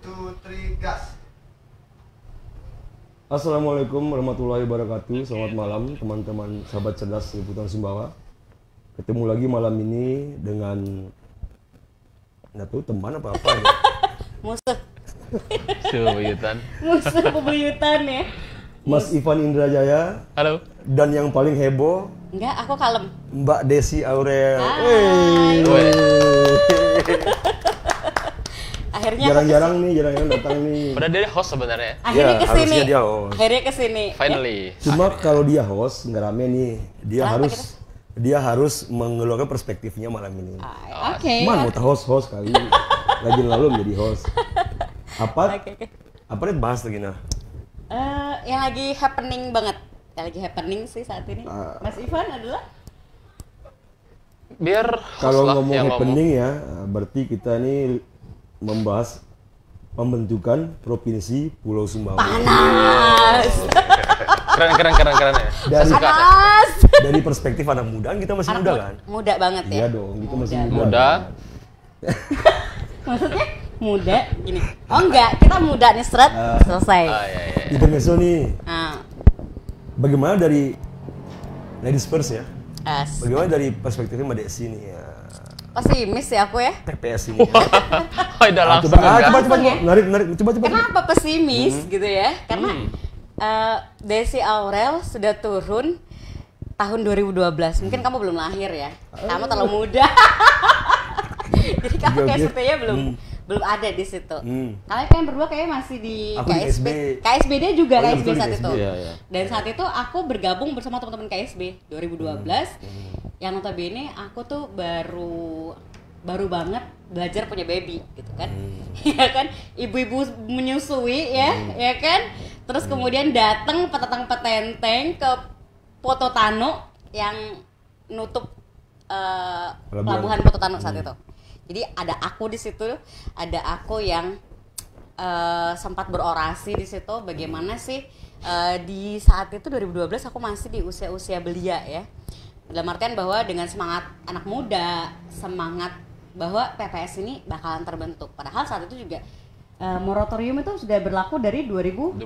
2, 3, gas. Assalamualaikum warahmatullahi wabarakatuh. Selamat malam teman-teman sahabat cerdas Liputan Sumbawa. Ketemu lagi malam ini dengan nggak tahu teman apa ya. Musuh Bebuyutan. musuh bebuyutan ya. Mas Ivan Indrajaya Halo. dan yang paling heboh Enggak, aku kalem. Mbak Desi Aurel. Hai. Woi. Akhirnya Jarang-jarang datang nih. Padahal dia host sebenarnya. Akhirnya Ya, kesini. harusnya dia host. Akhirnya kesini. Finally. Cuma kalau dia host nggak rame nih. Kenapa Dia harus mengeluarkan perspektifnya malam ini. Oke. Man mau host kali. Lagi lalu menjadi host. Oke. Apa nih bahas lagi nah? Yang lagi happening banget. Yang lagi happening sih saat ini. Mas Ivan adalah Biar host Kalau lah ngomong yang happening ya, berarti kita ini membahas pembentukan Provinsi Pulau Sumbawa. panas. Keren ya. Dari, Suka saya. Panas. dari perspektif anak muda, kan kita masih muda kan? Muda banget ya. Iya dong, kita masih muda. Muda. Maksudnya muda gini. Oh enggak, kita muda nih seret selesai. Iya. Intermezzo nih, Nah, bagaimana dari ladies first ya? as. Bagaimana dari perspektifnya Mbak Desi nih ya? Pesimis ya aku ya. TPS ini. Ya. Oh, udah langsung Coba, enggak. coba, narik, coba. Kenapa pesimis gitu ya? Karena Desi Aurel sudah turun tahun 2012. Mungkin kamu belum lahir ya. Kamu terlalu muda. Jadi kamu Oke, kayak oke. sepertinya belum ada di situ. Hmm. Kalian berdua kayak masih di Aku di KSB. SB. KSB dia juga Oh, iya, KSB betul, di saat KSB. itu. Iya. Dan saat itu aku bergabung bersama teman-teman KSB 2012. Yang notabene aku tuh baru banget belajar punya baby gitu kan. Ya kan? Ibu-ibu menyusui ya kan? Terus kemudian datang petentang-petenteng ke Pototano yang nutup pelabuhan Pototano saat itu. Jadi ada aku di situ, ada aku yang sempat berorasi di situ. Bagaimana sih di saat itu 2012 aku masih di usia-usia belia ya. Dalam artian bahwa dengan semangat anak muda, semangat bahwa PPS ini bakalan terbentuk. Padahal saat itu juga moratorium itu sudah berlaku dari 2011.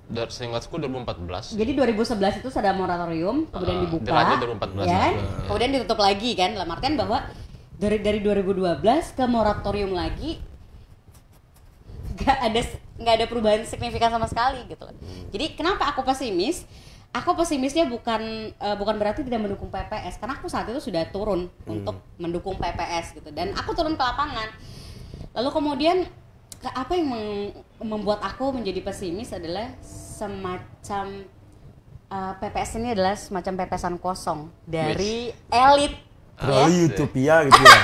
Dari seingatku 2014. Jadi 2011 itu sudah moratorium, kemudian dibuka. dilanjut 2014. Ya, kemudian ditutup lagi kan. Dalam artian bahwa dari 2012 ke moratorium lagi nggak ada perubahan signifikan sama sekali gitu. Jadi kenapa aku pesimis? Aku pesimisnya bukan berarti tidak mendukung PPS, karena aku saat itu sudah turun untuk mendukung PPS gitu, dan aku turun ke lapangan. Lalu kemudian apa yang membuat aku menjadi pesimis adalah semacam PPS ini adalah semacam pepesan kosong dari elit. Terlalu utopia gitu ya.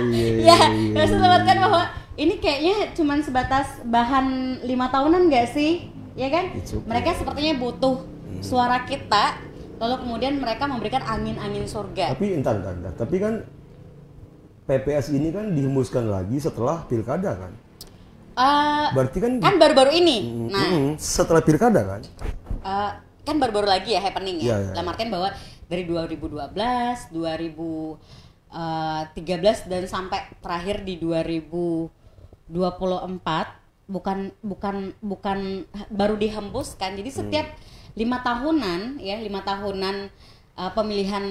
Iya. Ya, saya kan bahwa ini kayaknya cuman sebatas bahan 5 tahunan nggak sih? Ya kan? It's okay. Mereka sepertinya butuh suara kita, lalu kemudian mereka memberikan angin-angin surga. Tapi entar. Tapi kan PPS ini kan dihembuskan lagi setelah pilkada kan? Berarti kan Baru-baru ini. Nah, setelah pilkada kan? kan baru-baru lagi ya happening ya. Iya. Dalam artian bahwa dari 2012, 2013 dan sampai terakhir di 2024 bukan baru dihembuskan. Jadi setiap 5 tahunan pemilihan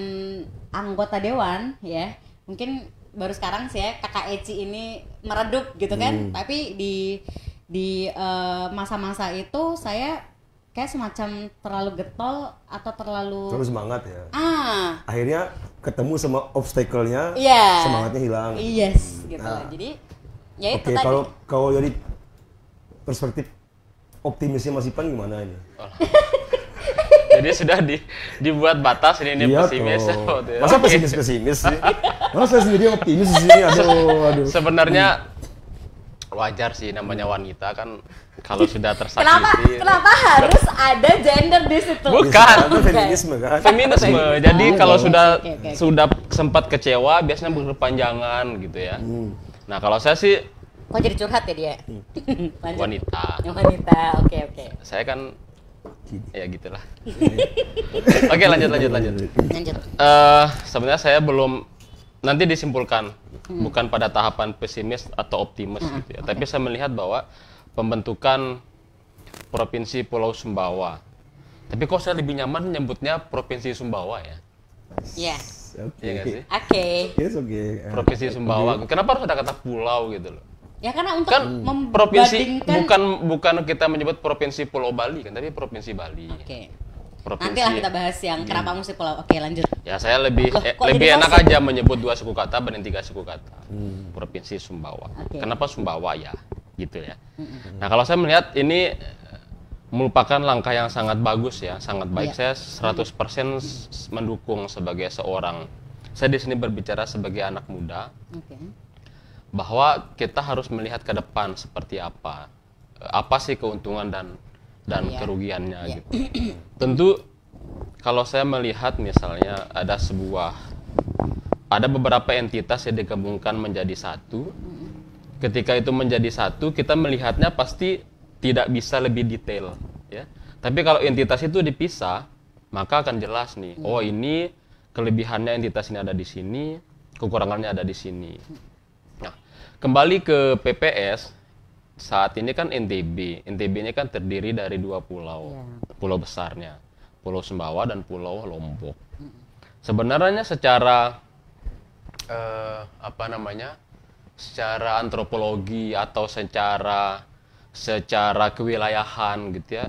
anggota dewan ya. Mungkin baru sekarang sih ya Kakak Eci ini meredup gitu kan. Tapi di masa-masa itu saya kayak semacam terlalu getol atau terlalu semangat ya. Akhirnya ketemu sama obstacle-nya, iya, semangatnya hilang. Yes, gitu. Jadi ya itu Oke, tadi. kalau dari perspektif optimisnya Mas Ipan gimana ini? Jadi sudah dibuat batas ini Iya pesimis. toh. Gitu ya. Masa Oke. pesimis sih? Masa saya sendiri optimis di sini? Aduh. Sebenarnya wajar sih, namanya wanita kan kalau sudah tersakiti. Kenapa harus ada gender di situ? Bukan. Itu feminisme kan? Feminisme. Jadi kalau Oke. sudah sempat kecewa biasanya berkepanjangan gitu ya. Nah, kalau saya sih Kok jadi curhat ya dia? Lanjut. wanita. Wanita. Oke. Saya kan ya gitulah. Oke, lanjut. Lanjut. Sebenarnya saya belum nanti disimpulkan bukan pada tahapan pesimis atau optimis gitu ya. Tapi saya melihat bahwa pembentukan Provinsi Pulau Sumbawa. Tapi kok saya lebih nyaman nyebutnya Provinsi Sumbawa ya? Iya. Oke. Iya nggak sih? Oke. Yes, oke. Provinsi Sumbawa. Kenapa harus ada kata pulau gitu loh? Ya karena untuk Kan provinsi membandingkan. bukan kita menyebut Provinsi Pulau Bali kan, tapi Provinsi Bali. Oke. Provinsi. Nanti lah kita bahas yang kenapa mesti pulau. Oke, lanjut. Ya saya lebih Loh, kok lebih jadi enak gosip? aja menyebut 2 suku kata banding 3 suku kata. Provinsi Sumbawa. Oke. Kenapa Sumbawa ya? Gitu ya. Nah, kalau saya melihat ini merupakan langkah yang sangat bagus ya, sangat baik. Iya. Saya 100% mendukung sebagai seorang. Saya di sini berbicara sebagai anak muda Oke. bahwa kita harus melihat ke depan seperti apa. Apa sih keuntungan dan Iya. kerugiannya Iya. gitu. Tentu kalau saya melihat misalnya ada beberapa entitas yang digabungkan menjadi satu. Ketika itu menjadi satu, kita melihatnya pasti tidak bisa lebih detail, ya. Tapi kalau entitas itu dipisah, maka akan jelas nih. Oh, ini kelebihannya entitas ini ada di sini, kekurangannya ada di sini. Nah, kembali ke PPS, saat ini kan NTB. NTB ini kan terdiri dari 2 pulau, pulau besarnya, Pulau Sumbawa dan Pulau Lombok. Sebenarnya secara secara antropologi atau secara kewilayahan gitu ya,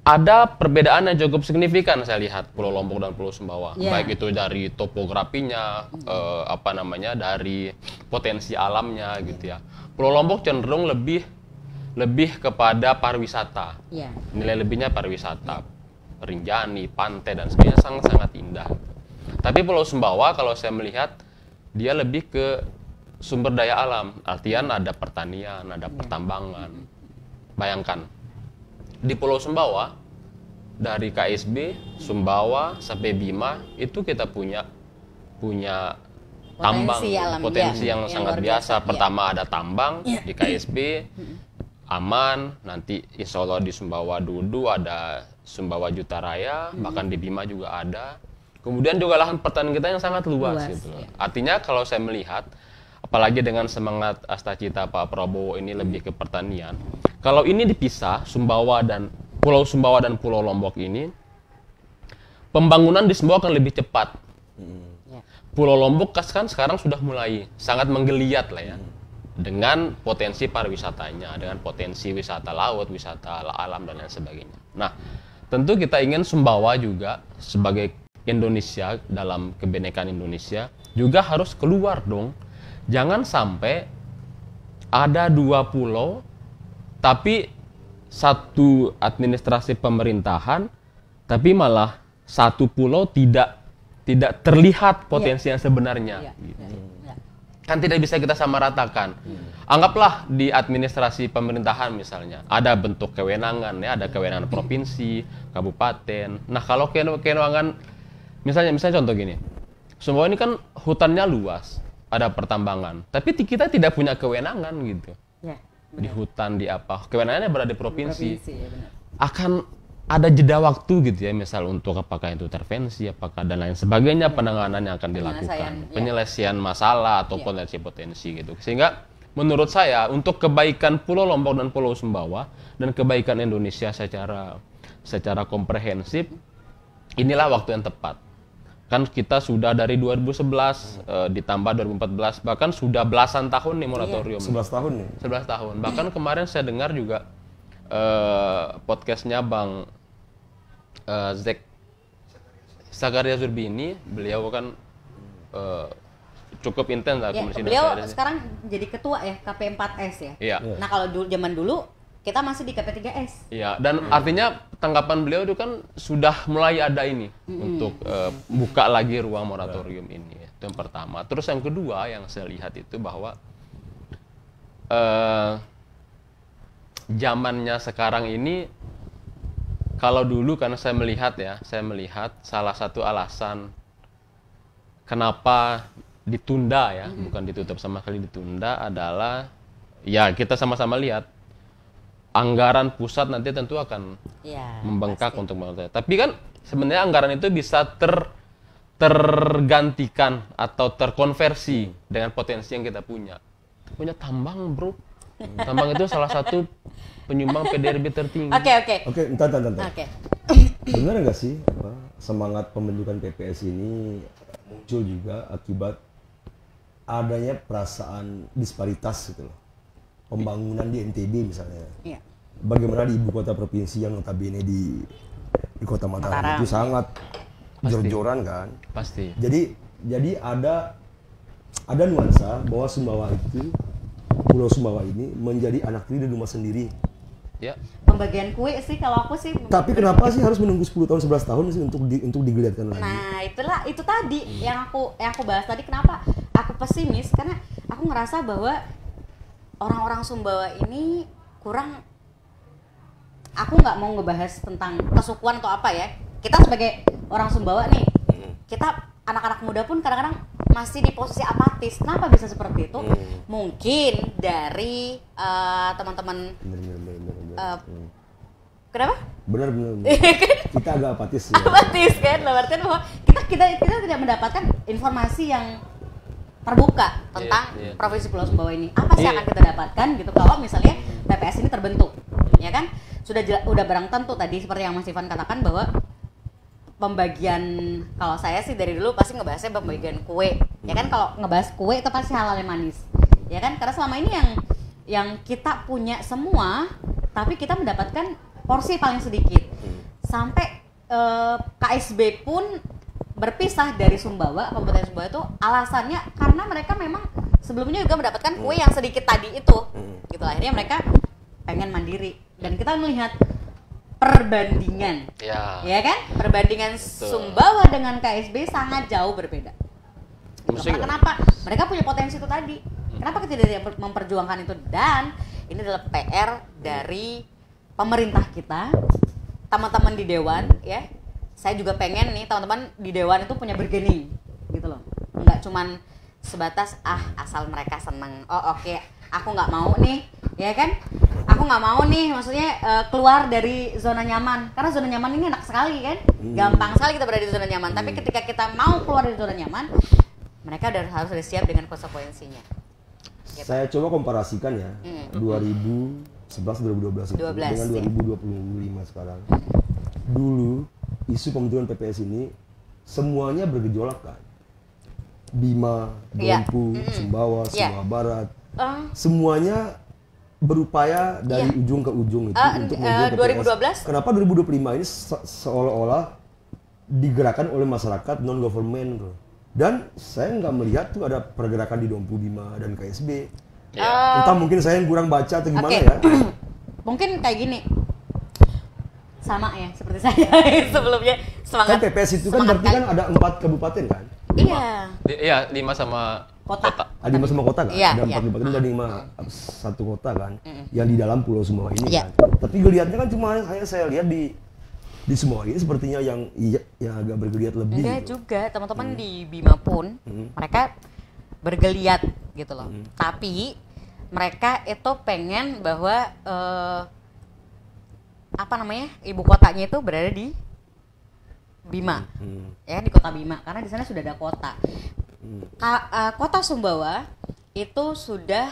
ada perbedaan yang cukup signifikan saya lihat Pulau Lombok dan Pulau Sumbawa. Yeah. Baik itu dari topografinya, dari potensi alamnya gitu ya. Pulau Lombok cenderung lebih kepada pariwisata. Iya. Nilai lebihnya pariwisata, Rinjani, pantai dan sebagainya sangat indah. Tapi Pulau Sumbawa kalau saya melihat dia lebih ke sumber daya alam, artian ada pertanian, ada pertambangan. Bayangkan di Pulau Sumbawa dari KSB, Sumbawa sampai Bima itu kita punya tambang, potensi yang sangat biasa. Pertama ada tambang di KSB, aman. Nanti insya Allah di Sumbawa Dudu ada Sumbawa Jutaraya, bahkan di Bima juga ada. Kemudian juga lahan pertanian kita yang sangat luas gitu loh. Artinya kalau saya melihat, apalagi dengan semangat Astacita Pak Prabowo ini lebih ke pertanian. Kalau ini dipisah, Pulau Sumbawa dan Pulau Lombok ini, pembangunan di Sumbawa akan lebih cepat. Pulau Lombok kan sekarang sudah mulai sangat menggeliat lah ya. Dengan potensi pariwisatanya, dengan potensi wisata laut, wisata alam dan lain sebagainya. Nah, tentu kita ingin Sumbawa juga sebagai Indonesia, dalam kebinekaan Indonesia juga harus keluar dong. Jangan sampai ada 2 pulau tapi satu administrasi pemerintahan, tapi malah 1 pulau tidak terlihat potensi yang sebenarnya. Gitu. Kan tidak bisa kita samaratakan. Anggaplah di administrasi pemerintahan misalnya ada bentuk kewenangan ya, ada kewenangan provinsi, kabupaten. Nah, kalau kewenangan misalnya contoh gini. Sumbawa ini kan hutannya luas, ada pertambangan, tapi kita tidak punya kewenangan gitu. Ya, di hutan, di apa, kewenangannya berada di provinsi. ya benar. Akan ada jeda waktu gitu ya, misal untuk apakah itu intervensi, apakah dan lain sebagainya, penanganan yang akan dilakukan, penyelesaian masalah atau potensi-potensi gitu. Sehingga menurut saya untuk kebaikan Pulau Lombok dan Pulau Sumbawa dan kebaikan Indonesia secara komprehensif, inilah waktu yang tepat. Kan kita sudah dari 2011 ditambah 2014, bahkan sudah belasan tahun nih moratorium. 11 tahun nih. 11 tahun. Bahkan kemarin saya dengar juga podcastnya Bang Zek Sakaria Zurbini, beliau kan cukup intens lah Ya, Komisi beliau Nasional. sekarang jadi ketua ya KP4S ya. Iya. Nah kalau zaman dulu kita masih di KP3S. Iya, dan artinya tanggapan beliau itu kan sudah mulai ada ini untuk buka lagi ruang moratorium ini. Itu yang pertama. Terus yang kedua yang saya lihat itu bahwa zamannya sekarang ini, kalau dulu karena saya melihat salah satu alasan kenapa ditunda ya, bukan ditutup sama sekali, ditunda adalah ya kita sama-sama lihat anggaran pusat nanti tentu akan Ya, membengkak untuk moneter. Tapi kan sebenarnya anggaran itu bisa tergantikan atau terkonversi dengan potensi yang kita punya. Kita punya tambang, bro. Tambang itu salah satu penyumbang PDRB tertinggi. Oke. Entar. Oke. Benar nggak sih semangat pembentukan PPS ini muncul juga akibat adanya perasaan disparitas gitu loh. Pembangunan di NTB misalnya. Iya. Bagaimana di ibu kota provinsi yang notabene di kota Mataram itu sangat jor-joran kan. Pasti. Jadi ada nuansa bahwa Sumbawa itu, Pulau Sumbawa ini menjadi anak tiri di rumah sendiri. Ya. Pembagian kue sih kalau aku sih. Tapi kenapa sih harus menunggu 10 tahun 11 tahun sih untuk digeliatkan lagi? Nah, itu tadi yang aku bahas tadi, kenapa aku pesimis, karena aku ngerasa bahwa orang-orang Sumbawa ini kurang. Aku nggak mau ngebahas tentang kesukuan atau apa ya. Kita sebagai orang Sumbawa nih, kita anak-anak muda pun kadang-kadang masih di posisi apatis. Kenapa bisa seperti itu? Mungkin dari teman-teman. Kenapa? Benar. Kita agak apatis. Apatis kan, berarti bahwa kita tidak mendapatkan informasi yang terbuka tentang Provinsi Pulau Sumbawa ini. Apa sih yang akan kita dapatkan gitu kalau misalnya PPS ini terbentuk, ya kan? Udah barang tentu tadi seperti yang Mas Ivan katakan bahwa pembagian, kalau saya sih dari dulu pasti ngebahasnya pembagian kue, ya kan? Kalau ngebahas kue itu pasti halal yang manis, ya kan? Karena selama ini yang kita punya semua, tapi kita mendapatkan porsi paling sedikit. Sampai KSB pun berpisah dari Sumbawa, Kabupaten Sumbawa itu alasannya karena mereka memang sebelumnya juga mendapatkan kue yang sedikit tadi itu, gitu. Akhirnya mereka pengen mandiri, dan kita melihat perbandingan, ya kan? Perbandingan Sumbawa dengan KSB sangat jauh berbeda. Gitu. Kenapa? Mereka punya potensi itu tadi. Kenapa kita tidak memperjuangkan itu? Dan ini adalah PR dari pemerintah kita, teman-teman di Dewan, ya. Saya juga pengen nih teman-teman di Dewan itu punya bargaining, gitu loh. Nggak cuman sebatas asal mereka seneng. Oh oke, aku nggak mau nih, ya kan? Aku nggak mau nih, maksudnya keluar dari zona nyaman. Karena zona nyaman ini enak sekali kan, gampang sekali kita berada di zona nyaman. Tapi ketika kita mau keluar dari zona nyaman, mereka harus siap dengan konsekuensinya. Gitu. Saya coba komparasikan ya, 2011-2012 itu dengan 2025 sekarang. Dulu isu pembentukan PPS ini semuanya bergejolak kan. Bima, Dompu, Sumbawa, Sumbawa Barat, semuanya berupaya dari ujung ke ujung itu untuk membuat PPS. 2012? Kenapa 2025 ini seolah-olah digerakkan oleh masyarakat non government bro. Dan saya nggak melihat tuh ada pergerakan di Dompu, Bima dan KSB. Entah mungkin saya yang kurang baca atau gimana ya. Mungkin kayak gini. Sama ya seperti saya sebelumnya semangat. Kan PPS itu kan berarti kan ada 4 kabupaten kan? Iya, 5 sama kota. Ada 5 sama kota kan? Iya, ada 4 kabupaten dan 5 satu kota kan? Yang di dalam Pulau Sumbawa ini kan? Tapi geliatnya kan cuma saya lihat di Sumbawa ini sepertinya yang agak bergeliat lebih. Enggak gitu. juga, teman-teman di Bima pun mereka bergeliat gitu loh. Tapi mereka itu pengen bahwa ibu kotanya itu berada di Bima, ya di kota Bima, karena di sana sudah ada kota. Kota Sumbawa itu sudah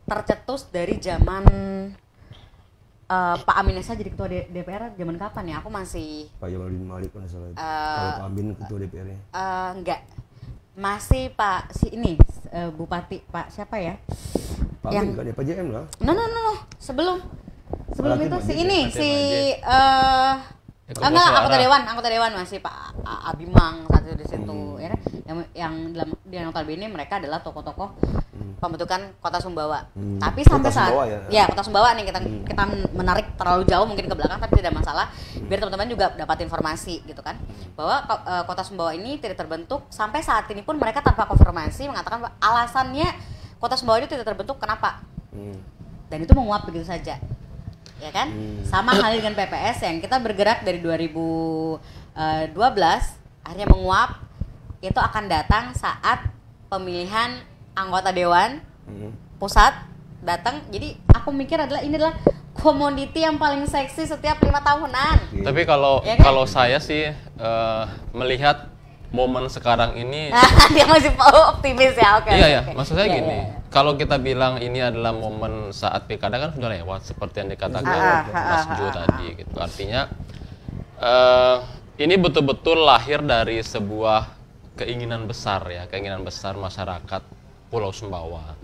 tercetus dari zaman Pak Amin Esa jadi ketua DPR zaman kapan ya? Aku masih Pak Jamaluddin Malik kalau salah. Kalau Pak Amin ketua DPR-nya. Enggak. Masih Pak Bupati Pak siapa ya? Pak Amin kan ya, Pak JM lah. No. Sebelum itu anggota dewan masih Pak Abimang saat itu di situ, ya. Yang dalam di notabene mereka adalah tokoh-tokoh pembentukan Kota Sumbawa. Tapi sampai saat Kota Sumbawa nih kita menarik terlalu jauh mungkin ke belakang, tapi tidak masalah biar teman-teman juga dapat informasi gitu kan, bahwa Kota Sumbawa ini tidak terbentuk sampai saat ini pun mereka tanpa konfirmasi mengatakan bahwa alasannya Kota Sumbawa ini tidak terbentuk kenapa, dan itu menguap begitu saja, ya kan? Sama halnya dengan PPS yang kita bergerak dari 2012 akhirnya menguap, itu akan datang saat pemilihan anggota dewan pusat datang. Jadi aku mikir ini adalah komoditi yang paling seksi setiap 5 tahunan. Tapi kalau saya sih melihat momen sekarang ini Dia masih optimis ya, oke. iya ya, oke. maksud saya Iya, gini, iya. kalau kita bilang ini adalah momen saat pilkada kan sudah lewat seperti yang dikatakan Mas Jo tadi gitu. Artinya ini betul-betul lahir dari sebuah keinginan besar ya, keinginan besar masyarakat Pulau Sumbawa.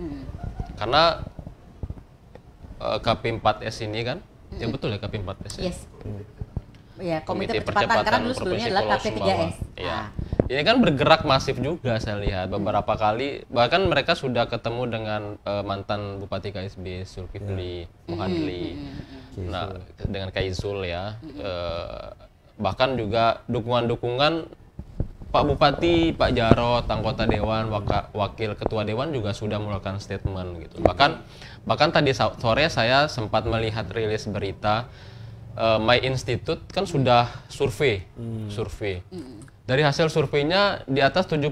Karena KP4S ini kan, ya betul ya KP4S ya. Yes. Ya, Komite Percepatan karena dulu sebelumnya adalah KP3S. Iya. Ini kan bergerak masif juga saya lihat beberapa kali, bahkan mereka sudah ketemu dengan mantan Bupati KSB Zulkifli Muhadli. Nah, dengan Kaizul ya. Bahkan juga dukungan-dukungan Pak Bupati, Pak Jarot, anggota dewan, wakil ketua dewan juga sudah mengeluarkan statement gitu. Bahkan tadi sore saya sempat melihat rilis berita My Institute kan sudah survei. Dari hasil surveinya di atas 70%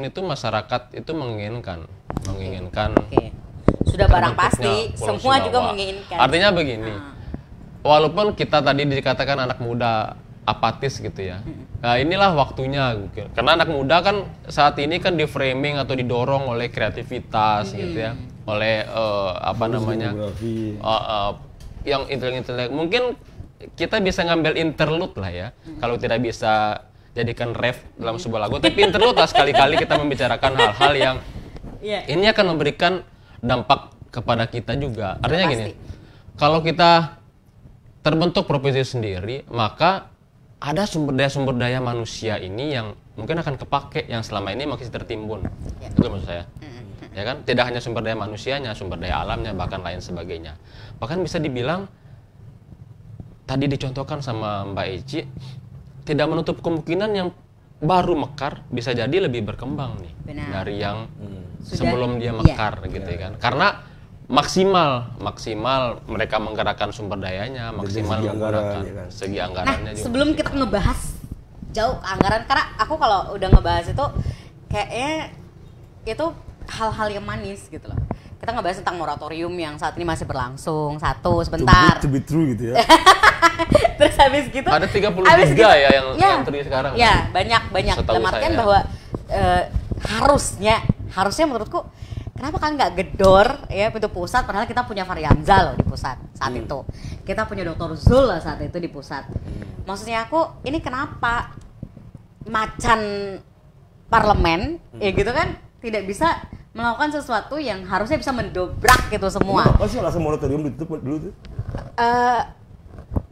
itu masyarakat itu menginginkan. Oke. Sudah barang pasti, Pulau semua Sumbawa. juga menginginkan. Artinya begini, walaupun kita tadi dikatakan anak muda apatis gitu ya, nah inilah waktunya gitu. Karena anak muda kan saat ini kan di framing atau didorong oleh kreativitas gitu ya, oleh yang intelek-intelek. Mungkin kita bisa ngambil interlude lah ya, kalau tidak bisa jadikan ref dalam sebuah lagu, tapi interlude lah sekali-kali kita membicarakan hal-hal yang ini akan memberikan dampak kepada kita juga. Artinya gini, kalau kita terbentuk provinsi sendiri, maka ada sumber daya manusia ini yang mungkin akan kepake, yang selama ini masih tertimbun. Itu maksud saya. Ya kan, tidak hanya sumber daya manusianya, sumber daya alamnya, bahkan lain sebagainya. Bahkan bisa dibilang tadi dicontohkan sama Mbak Eci, tidak menutup kemungkinan yang baru mekar bisa jadi lebih berkembang nih. Benar. Dari yang sebelum dia mekar gitu kan. Karena maksimal mereka menggerakkan sumber dayanya, maksimal menggunakan segi anggarannya juga. Sebelum kita ngebahas jauh ke anggaran, karena aku kalau udah ngebahas itu kayaknya itu hal-hal yang manis gitu loh. Kita ngebahas tentang moratorium yang saat ini masih berlangsung, sebentar. To be true gitu ya. Terus habis gitu ada 33 ya yang terjadi sekarang. Ya, banyak. Dalam artian bahwa harusnya menurutku kenapa kan nggak gedor ya pintu pusat, padahal kita punya Fahri Hamzah loh di pusat saat itu. Kita punya Dr. Zul lah saat itu di pusat. Maksudnya aku, ini kenapa macan parlemen ya gitu kan tidak bisa melakukan sesuatu yang harusnya bisa mendobrak gitu semua. Apa sih alasan moratorium ditutup dulu tuh?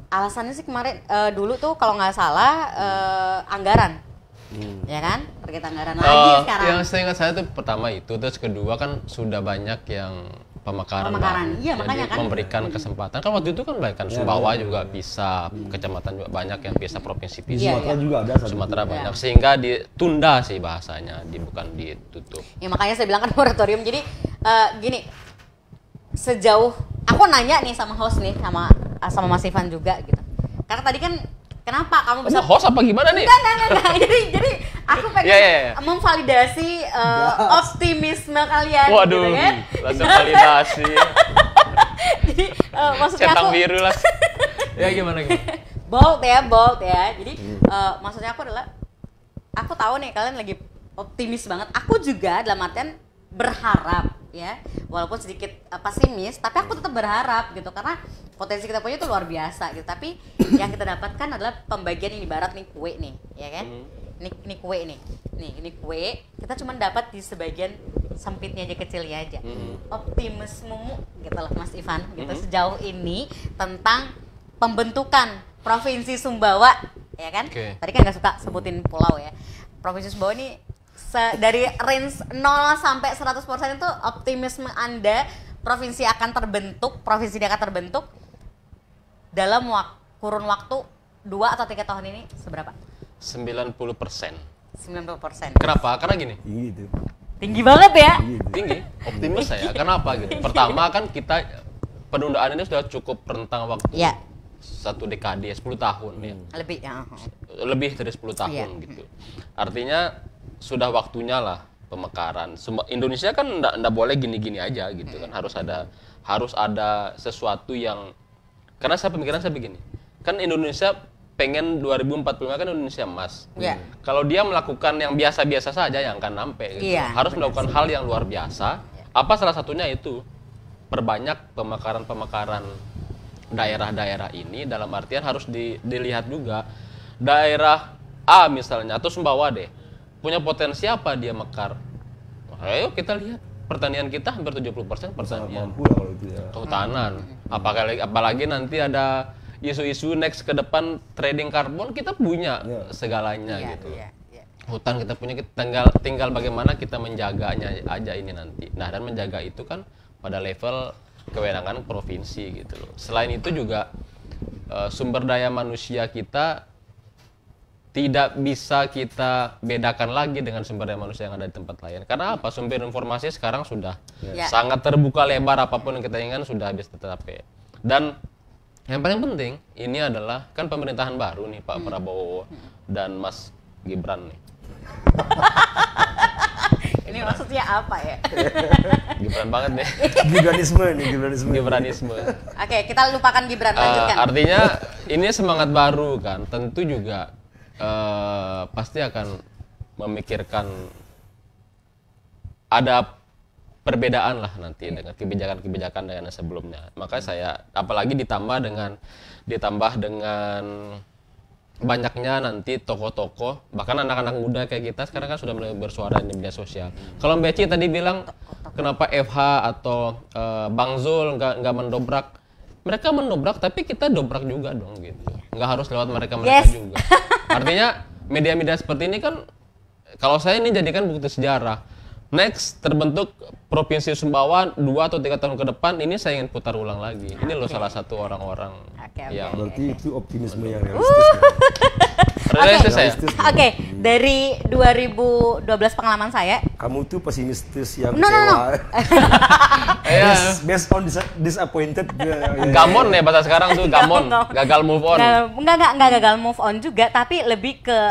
Alasannya sih kemarin dulu tuh kalau nggak salah anggaran. Ya kan? Terkait anggaran lagi sekarang. Yang saya ingat saya tuh pertama itu, terus kedua kan sudah banyak yang pemekaran. Iya, makanya kan memberikan kesempatan. Kan waktu itu kan banyak kan Sumbawa juga bisa, kecamatan juga banyak yang bisa, provinsi bisa. Sumatera juga ada. Sumatera banyak, sehingga ditunda sih bahasanya, bukan ditutup. Ya makanya saya bilang kan moratorium. Jadi gini, sejauh aku nanya nih sama host nih, sama Mas Ivan juga gitu. Karena tadi kan kenapa kamu bisa host apa gimana nih? Enggak. Jadi aku pengen memvalidasi optimisme kalian. Waduh, gitu kan? langsung validasi. Jadi maksudnya centang aku biru lah. Ya gimana? bold ya. Jadi maksudnya aku adalah, aku tahu nih kalian lagi optimis banget. Aku juga dalam artian berharap ya, walaupun sedikit pesimis, tapi aku tetap berharap gitu, karena potensi kita punya itu luar biasa gitu. Tapi yang kita dapatkan adalah pembagian ini, ibarat nih kue nih, ya kan? Ini kue nih. Ini kue kita cuma dapat di sebagian sempitnya aja, kecilnya aja. Optimismemu gitu loh Mas Ivan gitu sejauh ini tentang pembentukan Provinsi Sumbawa, ya kan? Tadi kan nggak suka sebutin pulau ya. Provinsi Sumbawa ini dari range 0 sampai 100% itu optimisme Anda provinsi ini akan terbentuk dalam kurun waktu 2 atau 3 tahun ini seberapa? 90%. 90%. Kenapa? Karena gini. Tinggi banget ya? Tinggi. Optimis saya. Kenapa gitu? Pertama kan kita penundaan ini sudah cukup rentang waktu. Ya. 1 dekade, 10 tahun ya. Lebih ya. Lebih dari 10 tahun gitu. Artinya sudah waktunya lah pemekaran. Indonesia kan enggak boleh gini-gini aja gitu kan. Harus ada sesuatu yang, karena pemikiran saya begini. Kan Indonesia pengen 2045 kan Indonesia emas. Iya. Kalau dia melakukan yang biasa-biasa saja yang akan sampai gitu. Iya, Harus melakukan hal yang luar biasa. Apa salah satunya itu? Perbanyak pemekaran daerah-daerah ini, dalam artian harus dilihat juga daerah A misalnya atau Sumbawa deh. Punya potensi apa dia mekar? Ayo kita lihat. Pertanian kita hampir 70% pertanian. Mampu lah kalau itu ya. Kehutanan. Apalagi nanti ada isu-isu next ke depan trading karbon, kita punya segalanya gitu. Hutan kita punya, kita tinggal bagaimana kita menjaganya aja ini nanti. Nah, dan menjaga itu kan pada level kewenangan provinsi gitu loh. Selain itu juga sumber daya manusia kita tidak bisa kita bedakan lagi dengan sumber daya manusia yang ada di tempat lain. Karena apa? Sumber informasi sekarang sudah sangat terbuka lebar, apapun yang kita inginkan sudah bisa tercapai. Dan yang paling penting ini adalah kan pemerintahan baru nih, Pak Prabowo dan Mas Gibran nih. Ini maksudnya apa ya? Gibran banget deh. Gibranisme. Oke, kita lupakan Gibran, lanjutkan. Artinya ini semangat baru kan, tentu juga pasti akan memikirkan ada perbedaan lah nanti dengan kebijakan-kebijakan dengan sebelumnya. Maka saya apalagi ditambah dengan banyaknya nanti tokoh-tokoh, bahkan anak-anak muda kayak kita sekarang kan sudah mulai bersuara di media sosial. Kalau Mbak Ci tadi bilang kenapa FH atau Bang Zul nggak mendobrak, mereka mendobrak tapi kita dobrak juga dong gitu. Nggak harus lewat mereka juga. Artinya media-media seperti ini kan, kalau saya ini jadikan bukti sejarah. Next terbentuk Provinsi Sumbawa 2 atau 3 tahun ke depan, ini saya ingin putar ulang lagi. Ini loh salah satu orang-orang yang berarti itu optimisme yang realistis. Oke, dari 2012 pengalaman saya. Kamu tuh pesimistis yang No. based on disappointed. Gamon ya bahasa sekarang tuh, gamon, gagal move on. Enggak gagal move on juga, tapi lebih ke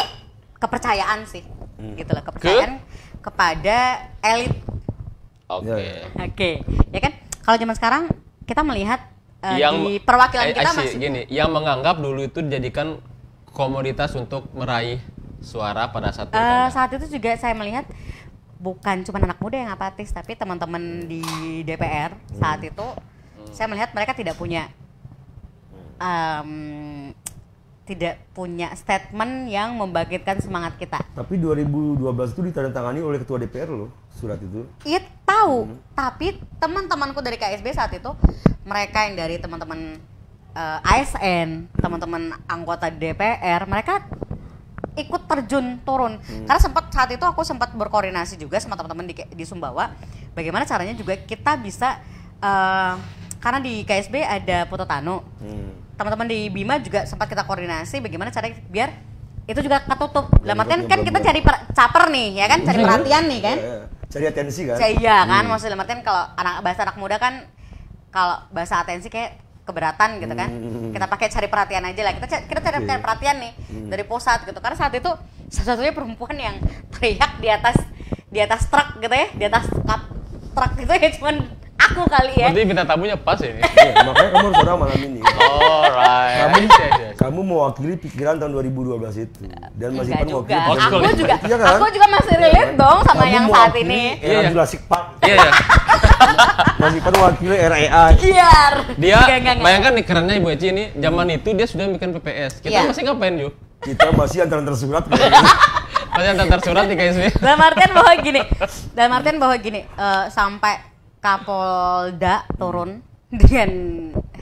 kepercayaan sih. Gitu lah, kepercayaan kepada elit. Oke. Ya kan? Kalau zaman sekarang kita melihat di perwakilan kita masih gini, yang menganggap dulu itu dijadikan komoditas untuk meraih suara pada saat saat itu juga saya melihat bukan cuma anak muda yang apatis, tapi teman-teman di DPR saat itu saya melihat mereka tidak punya statement yang membangkitkan semangat kita. Tapi 2012 itu ditandatangani oleh ketua DPR loh, surat itu. Iya tahu, tapi teman-temanku dari KSB saat itu, mereka yang dari teman-teman ASN, teman-teman anggota DPR, mereka ikut terjun turun. Karena saat itu aku sempat berkoordinasi juga sama teman-teman di Sumbawa, bagaimana caranya juga kita bisa karena di KSB ada Putu Tanu. Teman-teman di Bima juga sempat kita koordinasi bagaimana caranya biar itu juga ketutup. Dalam artian kan kita cari caper nih, ya kan, cari perhatian nih kan. Cari atensi kan. Iya kan, maksudnya dalam artian kalau bahasa anak muda kan, kalau bahasa atensi kayak keberatan gitu kan. Kita pakai cari perhatian aja lah. Kita cari perhatian nih dari pusat gitu. Karena saat itu satu-satunya perempuan yang teriak di atas truk gitu ya, di atas truk gitu ya, cuman aku kali ya. Berarti minta tamunya pas ini. Makanya kamu harus orang malam ini. Alright. Kamu mewakili pikiran tahun 2012 itu. Dan Mas Ipan mewakili. Aku juga masih relate dong sama yang saat ini. Era Jurassic Park. Iya. Mas Ipan mewakili REA. Dia bayangkan nih kerennya Ibu Eci ini, zaman itu dia sudah bikin PPS. Kita masih ngapain yuk? Kita masih antar surat. Masih antar surat di KSB. Dalam artian bahwa gini, sampai Kapolda turun dengan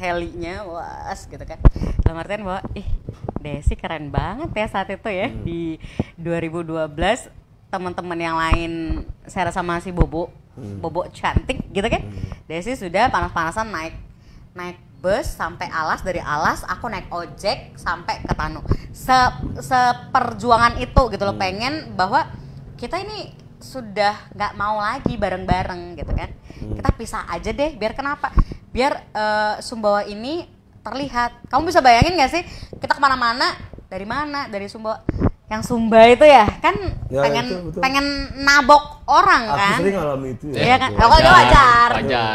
helinya, was gitu kan. Dalam artian bahwa Desi keren banget ya saat itu ya. Di 2012 teman-teman yang lain saya rasa masih bobo cantik gitu kan. Desi sudah panas-panasan naik bus sampai Alas, dari Alas aku naik ojek sampai ke Tanu. Seperjuangan itu gitu loh, pengen bahwa kita ini sudah nggak mau lagi bareng-bareng gitu kan. Kita pisah aja deh, biar kenapa? Biar Sumbawa ini terlihat. Kamu bisa bayangin nggak sih kita kemana-mana, dari mana? Dari Sumbawa. Yang Sumba itu ya kan ya, pengen nabok orang kan. Aku sering alami itu ya. Iya kan? Kalau itu wajar. Enggak.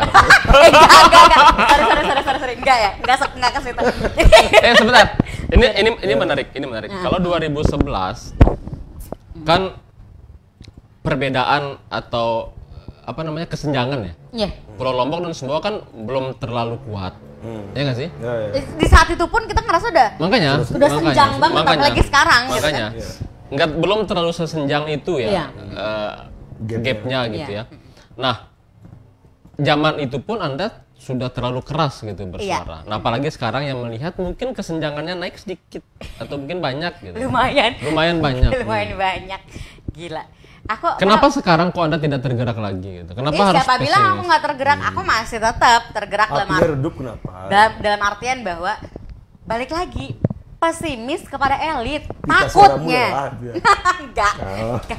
Sorry. Enggak ya. Enggak ke situ. Sebentar. Ini menarik. Kalau 2011 kan perbedaan atau apa namanya kesenjangan ya. Iya. Pulau Lombok dan Sumbawa kan belum terlalu kuat. Ya nggak sih? Di saat itu pun kita ngerasa Makanya senjang banget, apalagi sekarang gitu kan. Makanya belum terlalu sesenjang itu ya. Gapnya gitu ya. Nah, zaman itu pun Anda sudah terlalu keras gitu bersuara. Nah, apalagi sekarang yang melihat mungkin kesenjangannya naik sedikit atau mungkin banyak gitu. Lumayan banyak. Lumayan banyak. Gila. Kenapa sekarang kok Anda tidak tergerak lagi gitu? Kenapa harus siapa bilang aku nggak tergerak? Aku masih tetap tergerak dalam artian bahwa balik lagi pesimis kepada elit. Takutnya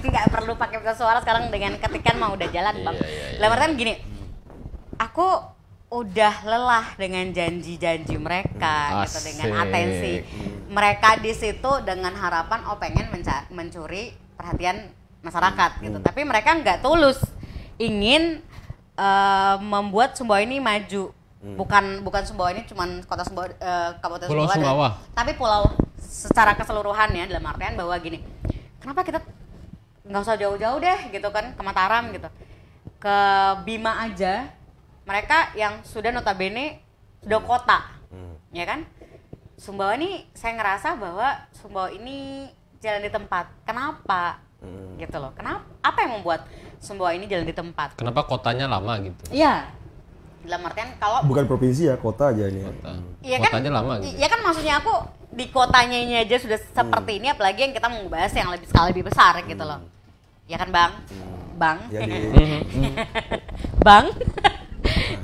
nggak perlu pakai pita suara sekarang, dengan ketikan mah udah jalan bang. Dalam artian gini, aku udah lelah dengan janji-janji mereka gitu, dengan atensi mereka di situ, dengan harapan pengen mencuri perhatian masyarakat gitu. Tapi mereka nggak tulus ingin membuat Sumbawa ini maju. Bukan Sumbawa ini cuman kota Sumbawa, Kabupaten Sumbawa, tapi pulau secara keseluruhan ya, dalam artian bahwa gini, kenapa kita nggak usah jauh-jauh deh gitu kan, ke Mataram gitu, ke Bima aja, mereka yang sudah notabene sudah kota, ya kan. Sumbawa ini saya ngerasa bahwa Sumbawa ini jalan di tempat. Kenapa? Gitu loh. Kenapa? Apa yang membuat Sumbawa ini jalan di tempat? Kenapa kotanya lama gitu? Iya. Dalam artian kalau bukan provinsi ya, kota aja ini. Iya kan? Kotanya lama gitu. Iya kan, maksudnya aku di kotanya ini aja sudah seperti ini, apalagi yang kita mau bahas yang skala lebih besar gitu loh. Ya kan, Bang? Bang. Bang.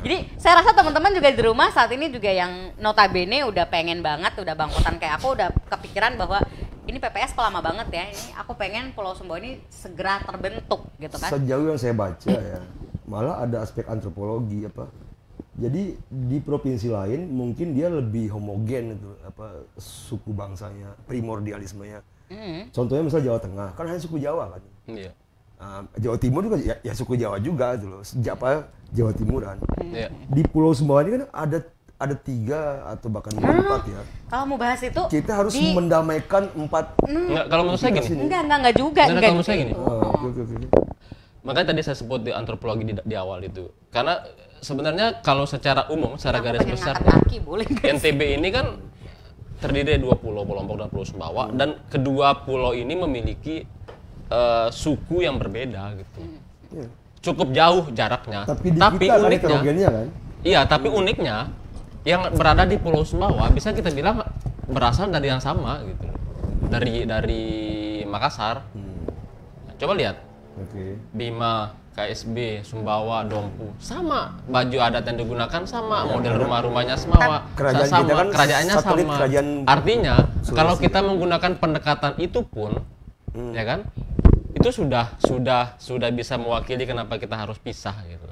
Jadi saya rasa teman-teman juga di rumah saat ini juga yang notabene udah pengen banget, udah bangkotan kayak aku, udah kepikiran bahwa ini PPS kok lama banget ya, ini aku pengen Pulau Sumbawa ini segera terbentuk gitu kan. Sejauh yang saya baca ya, malah ada aspek antropologi apa. Jadi di provinsi lain mungkin dia lebih homogen itu apa, suku bangsanya, primordialismenya. Contohnya misalnya Jawa Tengah, kan hanya suku Jawa kan. Iya. Jawa Timur juga ya suku Jawa juga gitu loh. Sejak apa Jawa Timuran. Di Pulau Sumbawa ini kan ada 3 atau bahkan 4 ya. Kalau mau bahas itu kita harus mendamaikan 4. Enggak, kalau menurut saya gini. Enggak juga. Kalau menurut saya gini. Oke. Makanya tadi saya sebut di antropologi di awal itu. Karena sebenarnya kalau secara umum, secara garis besar, NTB ini kan terdiri dari 2 pulau, Pulau Lombok dan Pulau Sumbawa, dan kedua pulau ini memiliki suku yang berbeda gitu. Cukup jauh jaraknya. Tapi uniknya kan? Iya, tapi uniknya yang berada di Pulau Sumbawa bisa kita bilang berasal dari yang sama gitu. Dari Makassar. Coba lihat. Bima, KSB, Sumbawa, Dompu, sama baju adat yang digunakan, sama model rumah-rumahnya sama, kerajaannya sama. Artinya kalau kita menggunakan pendekatan itu pun, ya kan, itu sudah bisa mewakili kenapa kita harus pisah gitu.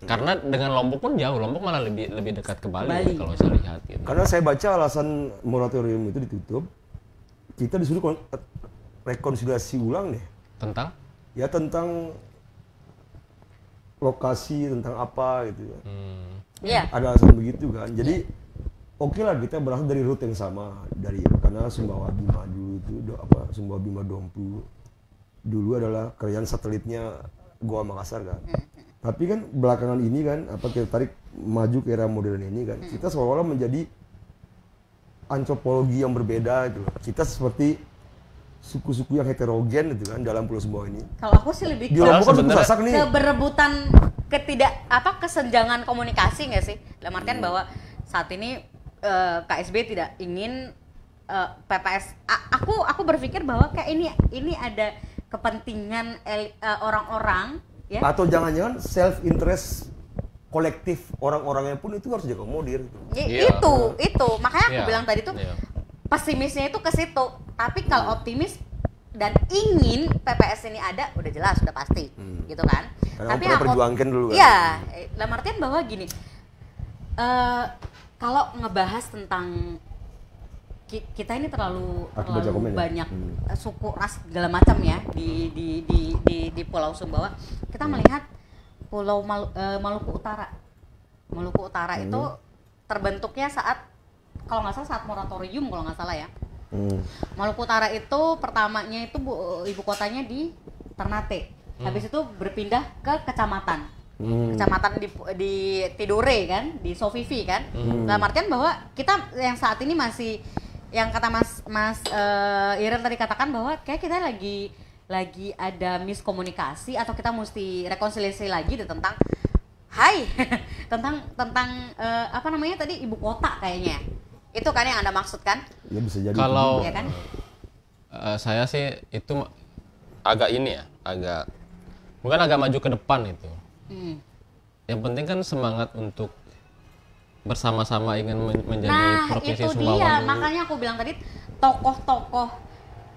Karena dengan Lombok pun jauh, Lombok malah lebih dekat ke Bali. Kalau saya lihat gitu. Karena saya baca alasan moratorium itu ditutup, kita disuruh rekonsiliasi ulang nih. Tentang? Ya tentang lokasi, tentang apa gitu ya. Iya. Ada alasan begitu kan. Jadi oke lah, kita berasal dari rute yang sama, karena Sumbawa Bima dulu itu Sumbawa Bima Dompu dulu adalah kerajaan satelitnya Goa Makassar kan. Tapi kan belakangan ini kan kita tarik maju ke era modern ini kan, kita seolah-olah menjadi antropologi yang berbeda gitu. Kita seperti suku-suku yang heterogen gitu kan dalam Pulau Sumbawa ini. Kalau aku sih lebih di Lombok kan Sasak nih. Keberebutan kesenjangan komunikasi nggak sih? Dalam artian bahwa saat ini KSB tidak ingin PPS. Aku berpikir bahwa kayak ini ada kepentingan orang-orang ya. Atau jangan-jangan self interest kolektif orang-orangnya pun itu harus diakomodir. Itu makanya aku bilang tadi tuh pesimisnya itu ke situ. Tapi kalau optimis dan ingin PPS ini ada, udah jelas, udah pasti, gitu kan. Karena tapi aku perjuangkan dulu kan. Iya, dalam artian bahwa gini, kalau ngebahas tentang kita ini terlalu banyak suku ras segala macam ya di Pulau Sumbawa. Kita melihat Pulau Maluku Utara itu terbentuknya saat, kalau nggak salah saat moratorium kalau nggak salah ya. Maluku Utara itu pertamanya itu ibu kotanya di Ternate. Habis itu berpindah ke kecamatan. Kecamatan di Tidore kan, di Sovivi kan. Dalam artian bahwa kita yang saat ini masih yang kata Mas Iren tadi katakan bahwa kayak kita lagi ada miskomunikasi atau kita mesti rekonsiliasi lagi tentang tentang apa namanya tadi ibu kota kayaknya. Itu kan yang Anda maksud kan? Ya bisa jadi. Kalau ya kan? Saya sih itu agak ini ya, bukan agak maju ke depan itu. Yang penting kan semangat untuk bersama-sama ingin menjadi provinsi itu Sumbawa. dia, makanya aku bilang tadi tokoh-tokoh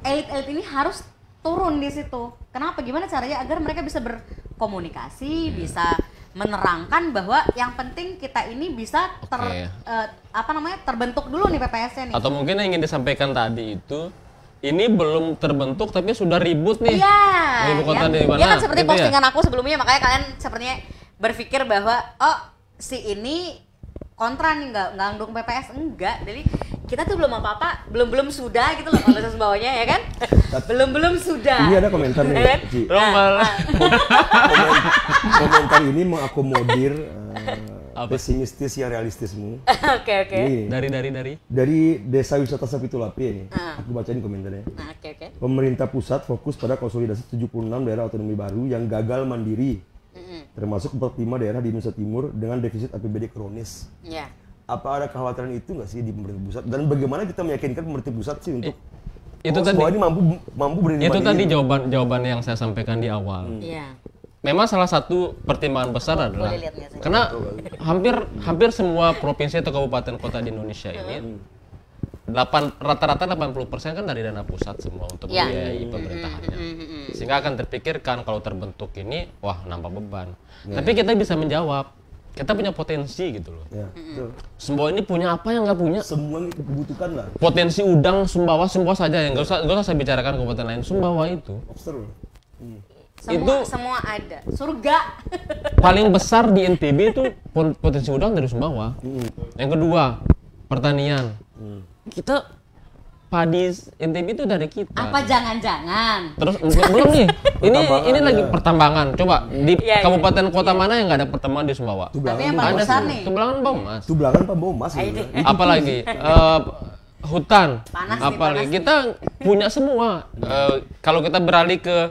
elit-elit ini harus turun di situ. Kenapa? Gimana caranya agar mereka bisa berkomunikasi, bisa menerangkan bahwa yang penting kita ini bisa terbentuk dulu nih PPS-nya nih. Atau mungkin yang ingin disampaikan tadi itu ini belum terbentuk tapi sudah ribut nih. Iya. Ibu kota di mana? Ya kan seperti gitu postingan aku sebelumnya, makanya kalian sepertinya berpikir bahwa oh si ini kontra nih nggak ngandung PPS, enggak. Jadi kita tuh belum apa-apa, belum sudah gitu loh kalau bawahnya ya kan. belum sudah. Ini ada komentar nih, Ci. Komentar ini mengakomodir pesimistis yang realistismu. Oke. Dari Desa Wisata Sapitulapi ini. Aku bacain komentarnya. Oke. Pemerintah pusat fokus pada konsolidasi 76 daerah otonomi baru yang gagal mandiri. Termasuk 45 daerah di Indonesia Timur dengan defisit APBD kronis. Iya. Apa ada kekhawatiran itu nggak sih di pemerintah pusat? Dan bagaimana kita meyakinkan pemerintah pusat sih untuk itu tadi ini mampu berdiri itu mandiri? tadi jawaban yang saya sampaikan di awal. Iya. Memang salah satu pertimbangan besar adalah karena hampir semua provinsi atau kabupaten kota di Indonesia ini rata-rata 80% kan dari dana pusat semua untuk membiayai pemerintahannya. Sehingga akan terpikirkan kalau terbentuk ini wah nambah beban. Tapi kita bisa menjawab. Kita punya potensi gitu loh. Ya, betul. Sumbawa ini punya apa yang nggak punya? Semua yang dibutuhkan lah. Potensi udang Sumbawa saja yang nggak usah saya bicarakan kabupaten lain. Sumbawa itu. Semua ada. Surga. Paling besar di NTB itu potensi udang dari Sumbawa. Yang kedua pertanian. Kita padi NTB itu dari kita. Apa jangan-jangan? Terus belum nih. Ini lagi pertambangan. Coba di kabupaten kota mana yang nggak ada pertambangan di Sumbawa? Tapi yang paling besar nih. Tubelangan Baumas. Tubelangan Pak Baumas. Apalagi hutan. Panas apalagi nih. kita punya semua. Kalau kita beralih ke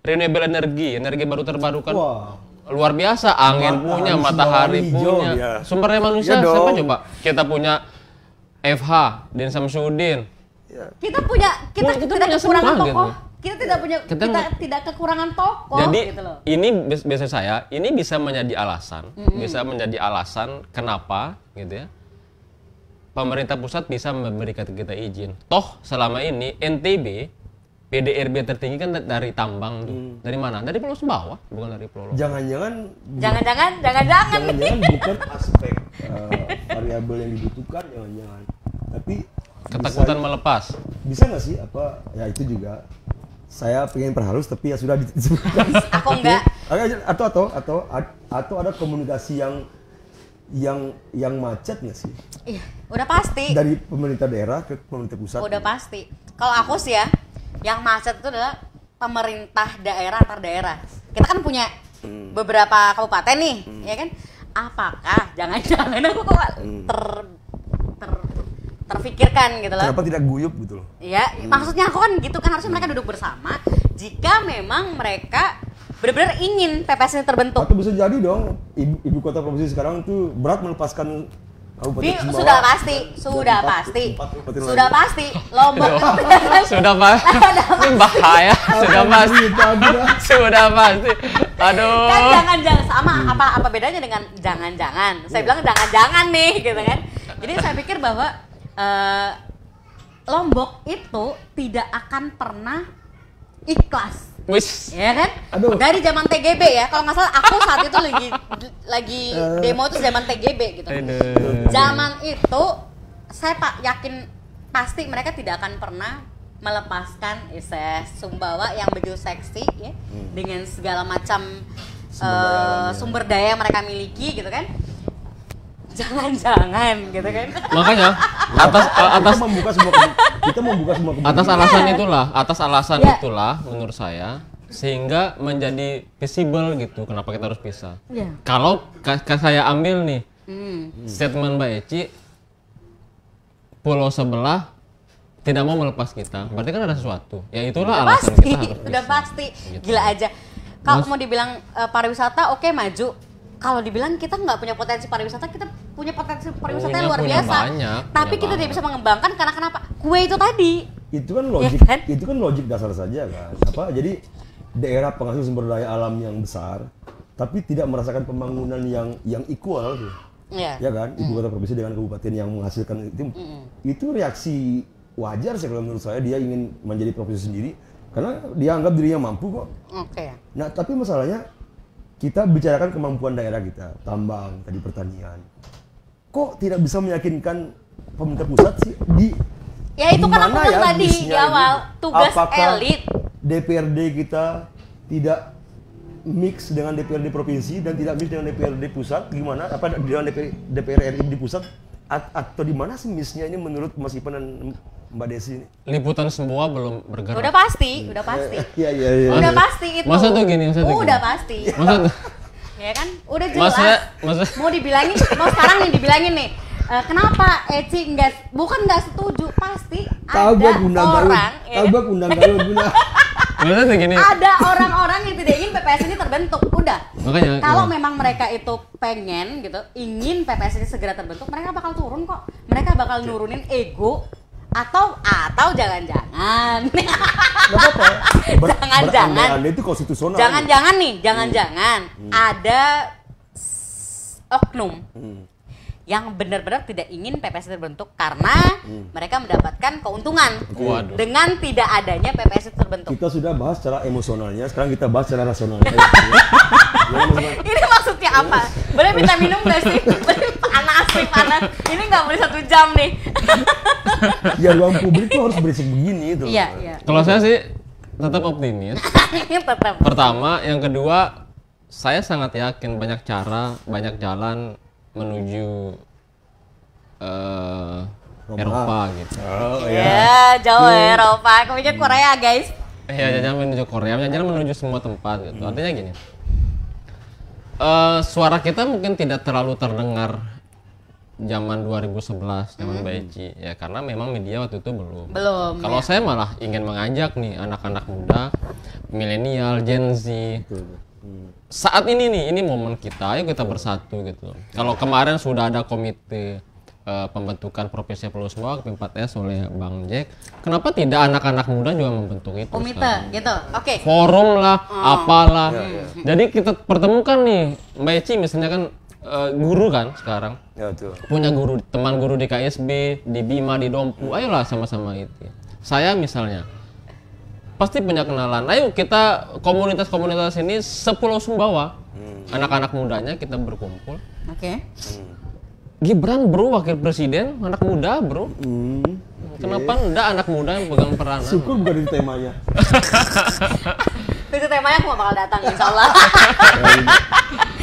renewable energi baru terbarukan. Wah. Luar biasa, angin punya, matahari punya. Ya. Sumber daya manusia Ya siapa coba? Kita punya FH, Den Samsudin. Kita tidak punya kekurangan semua, tokoh. gitu. Kita tidak kekurangan tokoh. Jadi gitu loh. ini biasa saya, ini bisa menjadi alasan kenapa gitu ya. Pemerintah pusat bisa memberikan kita izin. Toh selama ini NTB PDRB tertinggi kan dari tambang tuh. Dari mana? Dari Pulau Sumbawa, bukan dari Pulau. Jangan-jangan bukan aspek variabel yang dibutuhkan, jangan-jangan. Tapi ketakutan melepas. Bisa nggak sih apa ya itu juga saya pengen perhalus tapi ya sudah disebutkan. Aku enggak. Atau ada komunikasi yang macet nggak sih? Iya, udah pasti. Dari pemerintah daerah ke pemerintah pusat. Udah pasti. Kalau aku sih ya, yang macet itu adalah pemerintah daerah antar daerah. Kita kan punya beberapa kabupaten nih, ya kan? Apakah jangan-jangan aku kok terfikirkan gitu loh. Kenapa tidak guyup gitu loh? Iya, maksudnya aku kan gitu kan harusnya mereka duduk bersama jika memang mereka benar-benar ingin PPS ini terbentuk. Atau bisa jadi dong ibu kota provinsi sekarang tuh berat melepaskan kabupaten Sumbawa. Sudah pasti. Lombok. Sudah pasti. Ini bahaya. Sudah pasti. Aduh. Kan jangan-jangan sama apa bedanya dengan jangan-jangan. Saya bilang jangan-jangan nih gitu kan. Jadi saya pikir bahwa Lombok itu tidak akan pernah ikhlas. Wis. Ya kan? Aduh. Dari zaman TGB ya. Kalau nggak salah aku saat itu lagi demo itu zaman TGB gitu. Zaman itu saya yakin pasti mereka tidak akan pernah melepaskan Sumbawa yang begitu seksi ya dengan segala macam sumber daya yang mereka miliki gitu kan. jangan-jangan gitu kan. Makanya kita membuka semua atas alasan itulah menurut saya sehingga menjadi visible gitu kenapa kita harus pisah. Kalau saya ambil nih statement Mbak Eci, pulau sebelah tidak mau melepas kita, berarti kan ada sesuatu. Ya itulah alasan kita harus pisah. Udah pasti. Gitu. Gila aja. Kalau mau dibilang pariwisata oke, maju. Kalau dibilang kita nggak punya potensi pariwisata, kita punya potensi pariwisata yang luar biasa. Tapi kita tidak bisa mengembangkan karena kenapa? Kue itu tadi. Itu kan logik, ya kan? itu kan logik dasar saja kan. Jadi daerah penghasil sumber daya alam yang besar, tapi tidak merasakan pembangunan yang equal tuh. Ya kan? Ibu kota provinsi dengan kabupaten yang menghasilkan itu reaksi wajar sih kalau menurut saya. Dia ingin menjadi provinsi sendiri karena dia anggap dirinya mampu kok. Nah, tapi masalahnya kita bicarakan kemampuan daerah kita, tambang, tadi pertanian. Kok tidak bisa meyakinkan pemerintah pusat sih ya itu kan aku bilang tadi di awal, tugas elit. DPRD kita tidak mix dengan DPRD provinsi dan tidak mix dengan DPRD pusat, gimana? Apa dengan DPR RI di pusat atau di mana sih mixnya ini menurut Mas Ipan dan Mbak Desi ini? Liputan semua belum bergerak. Udah pasti. Iya. Udah pasti itu. Masa tuh gini, udah pasti. Masa tuh. Ya kan? Udah jelas. Masa mau dibilangin, mau sekarang nih dibilangin nih. Kenapa Eci bukan nggak setuju? Pasti ada orang. Ada orang-orang yang tidak ingin PPS ini terbentuk. Udah. Makanya kalau memang mereka itu pengen gitu, ingin PPS ini segera terbentuk, mereka bakal turun kok. Mereka bakal nurunin ego atau jangan-jangan. Nggak apa-apa. Jangan-jangan. Itu konstitusional. Jangan-jangan nih, jangan-jangan ada oknum yang benar-benar tidak ingin PPS terbentuk karena mereka mendapatkan keuntungan dengan tidak adanya PPS terbentuk. Kita sudah bahas secara emosionalnya, sekarang kita bahas secara rasionalnya. Ini maksudnya apa? Boleh minta minum nggak sih? Panas. Ini nggak boleh 1 jam nih. Ya ruang publik tuh harus berisik begini itu. Iya. Kalau saya sih tetap optimis. Tetap. Pertama, yang kedua, saya sangat yakin banyak cara, banyak jalan menuju Eropa gitu. Jauh Eropa. Aku pikir Korea, guys. Iya, jangan menuju Korea, jangan menuju semua tempat gitu. Artinya gini. Suara kita mungkin tidak terlalu terdengar zaman 2011, zaman Mbak Eci, ya karena memang media waktu itu belum. Kalau saya malah ingin mengajak nih anak-anak muda, milenial, Gen Z. Saat ini nih, ini momen kita, ayo kita bersatu gitu. Kalau kemarin sudah ada komite pembentukan Provinsi Pulau Sumbawa P4S oleh Bang Jack, kenapa tidak anak-anak muda juga membentuk itu? Komite gitu, oke. Forum lah, apalah. Jadi kita pertemukan nih, Mbak Eci misalnya kan guru kan sekarang, punya guru, teman guru di KSB, di Bima, di Dompu, ayolah sama-sama itu. Saya misalnya pasti punya kenalan. Ayo kita komunitas-komunitas ini sepulau Sumbawa, anak-anak mudanya kita berkumpul. Gibran bro, wakil presiden, anak muda bro. Kenapa enggak anak muda yang pegang peranan? Syukur bukan di temanya. Itu temanya aku gak bakal datang, insya Allah.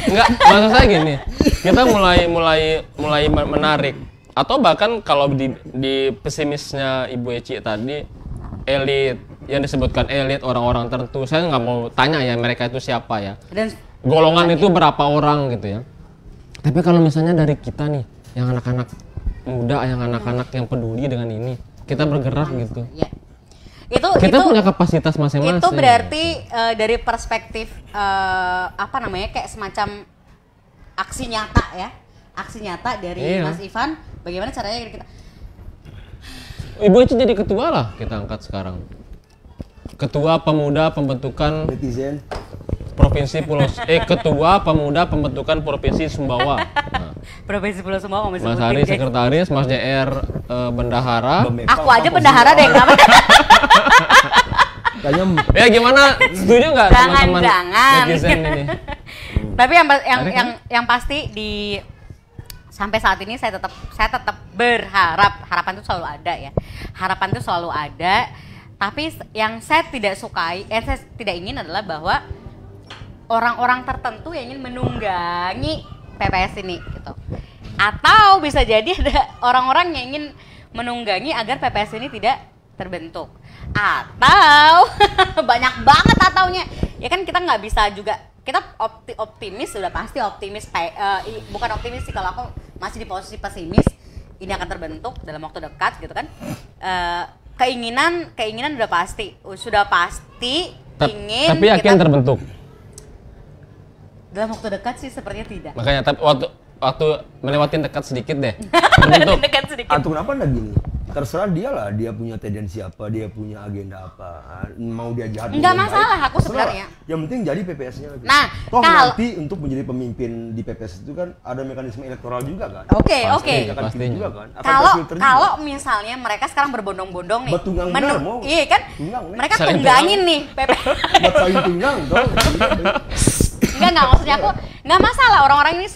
Enggak, maksud saya gini, kita mulai menarik. Atau bahkan kalau di pesimisnya Ibu Eci tadi, elit, yang disebutkan elit, orang-orang tertentu, saya nggak mau tanya ya mereka itu siapa ya. Dan golongan itu berapa orang gitu ya. Tapi kalau misalnya dari kita nih, yang anak-anak muda, yang anak-anak yang peduli dengan ini, kita bergerak gitu. Ya. Kita punya kapasitas masing-masing. Itu berarti dari perspektif kayak semacam aksi nyata ya, aksi nyata dari Mas Ivan. Bagaimana caranya kita? Ibu Eci jadi ketua lah, kita angkat sekarang. Ketua Pemuda Pembentukan netizen Provinsi Ketua Pemuda Pembentukan Provinsi Sumbawa. Nah. Provinsi Pulau Sumbawa Mas Ari sekretaris, Mas JR bendahara. Aku aja bendahara deh, enggak. Ya gimana? Setuju nggak teman-teman netizen ini? Tapi yang pasti sampai saat ini saya tetap berharap, harapan itu selalu ada ya. Harapan itu selalu ada. Tapi yang saya tidak sukai, saya tidak ingin adalah bahwa orang-orang tertentu yang ingin menunggangi PPS ini gitu. Atau bisa jadi ada orang-orang yang ingin menunggangi agar PPS ini tidak terbentuk. Atau banyak banget ataunya. Ya kan kita nggak bisa juga, kita optimis, sudah pasti optimis, bukan optimis sih, kalau aku masih di posisi pesimis, ini akan terbentuk dalam waktu dekat gitu kan. Keinginan sudah pasti ingin. Tapi yakin kita terbentuk? Dalam waktu dekat sih sepertinya tidak. Makanya tapi waktu melewatin dekat sedikit deh. Terbentuk. Dekat sedikit. Atau kenapa enggak gini? Terserah dia lah, dia punya tendensi apa, dia punya agenda apa, mau dia jahat. Enggak masalah aku sebenarnya. Yang penting jadi PPS-nya. Gitu. Nah, toh nanti untuk menjadi pemimpin di PPS itu kan ada mekanisme elektoral juga kan. Oke. Pasti juga kan. Kalau misalnya mereka sekarang berbondong-bondong nih. Betunggang benar mau. Iya kan? Tunggang, mereka tunggangin nih PPS. Buat saling tunggang toh. Enggak maksudnya aku enggak masalah orang-orang ini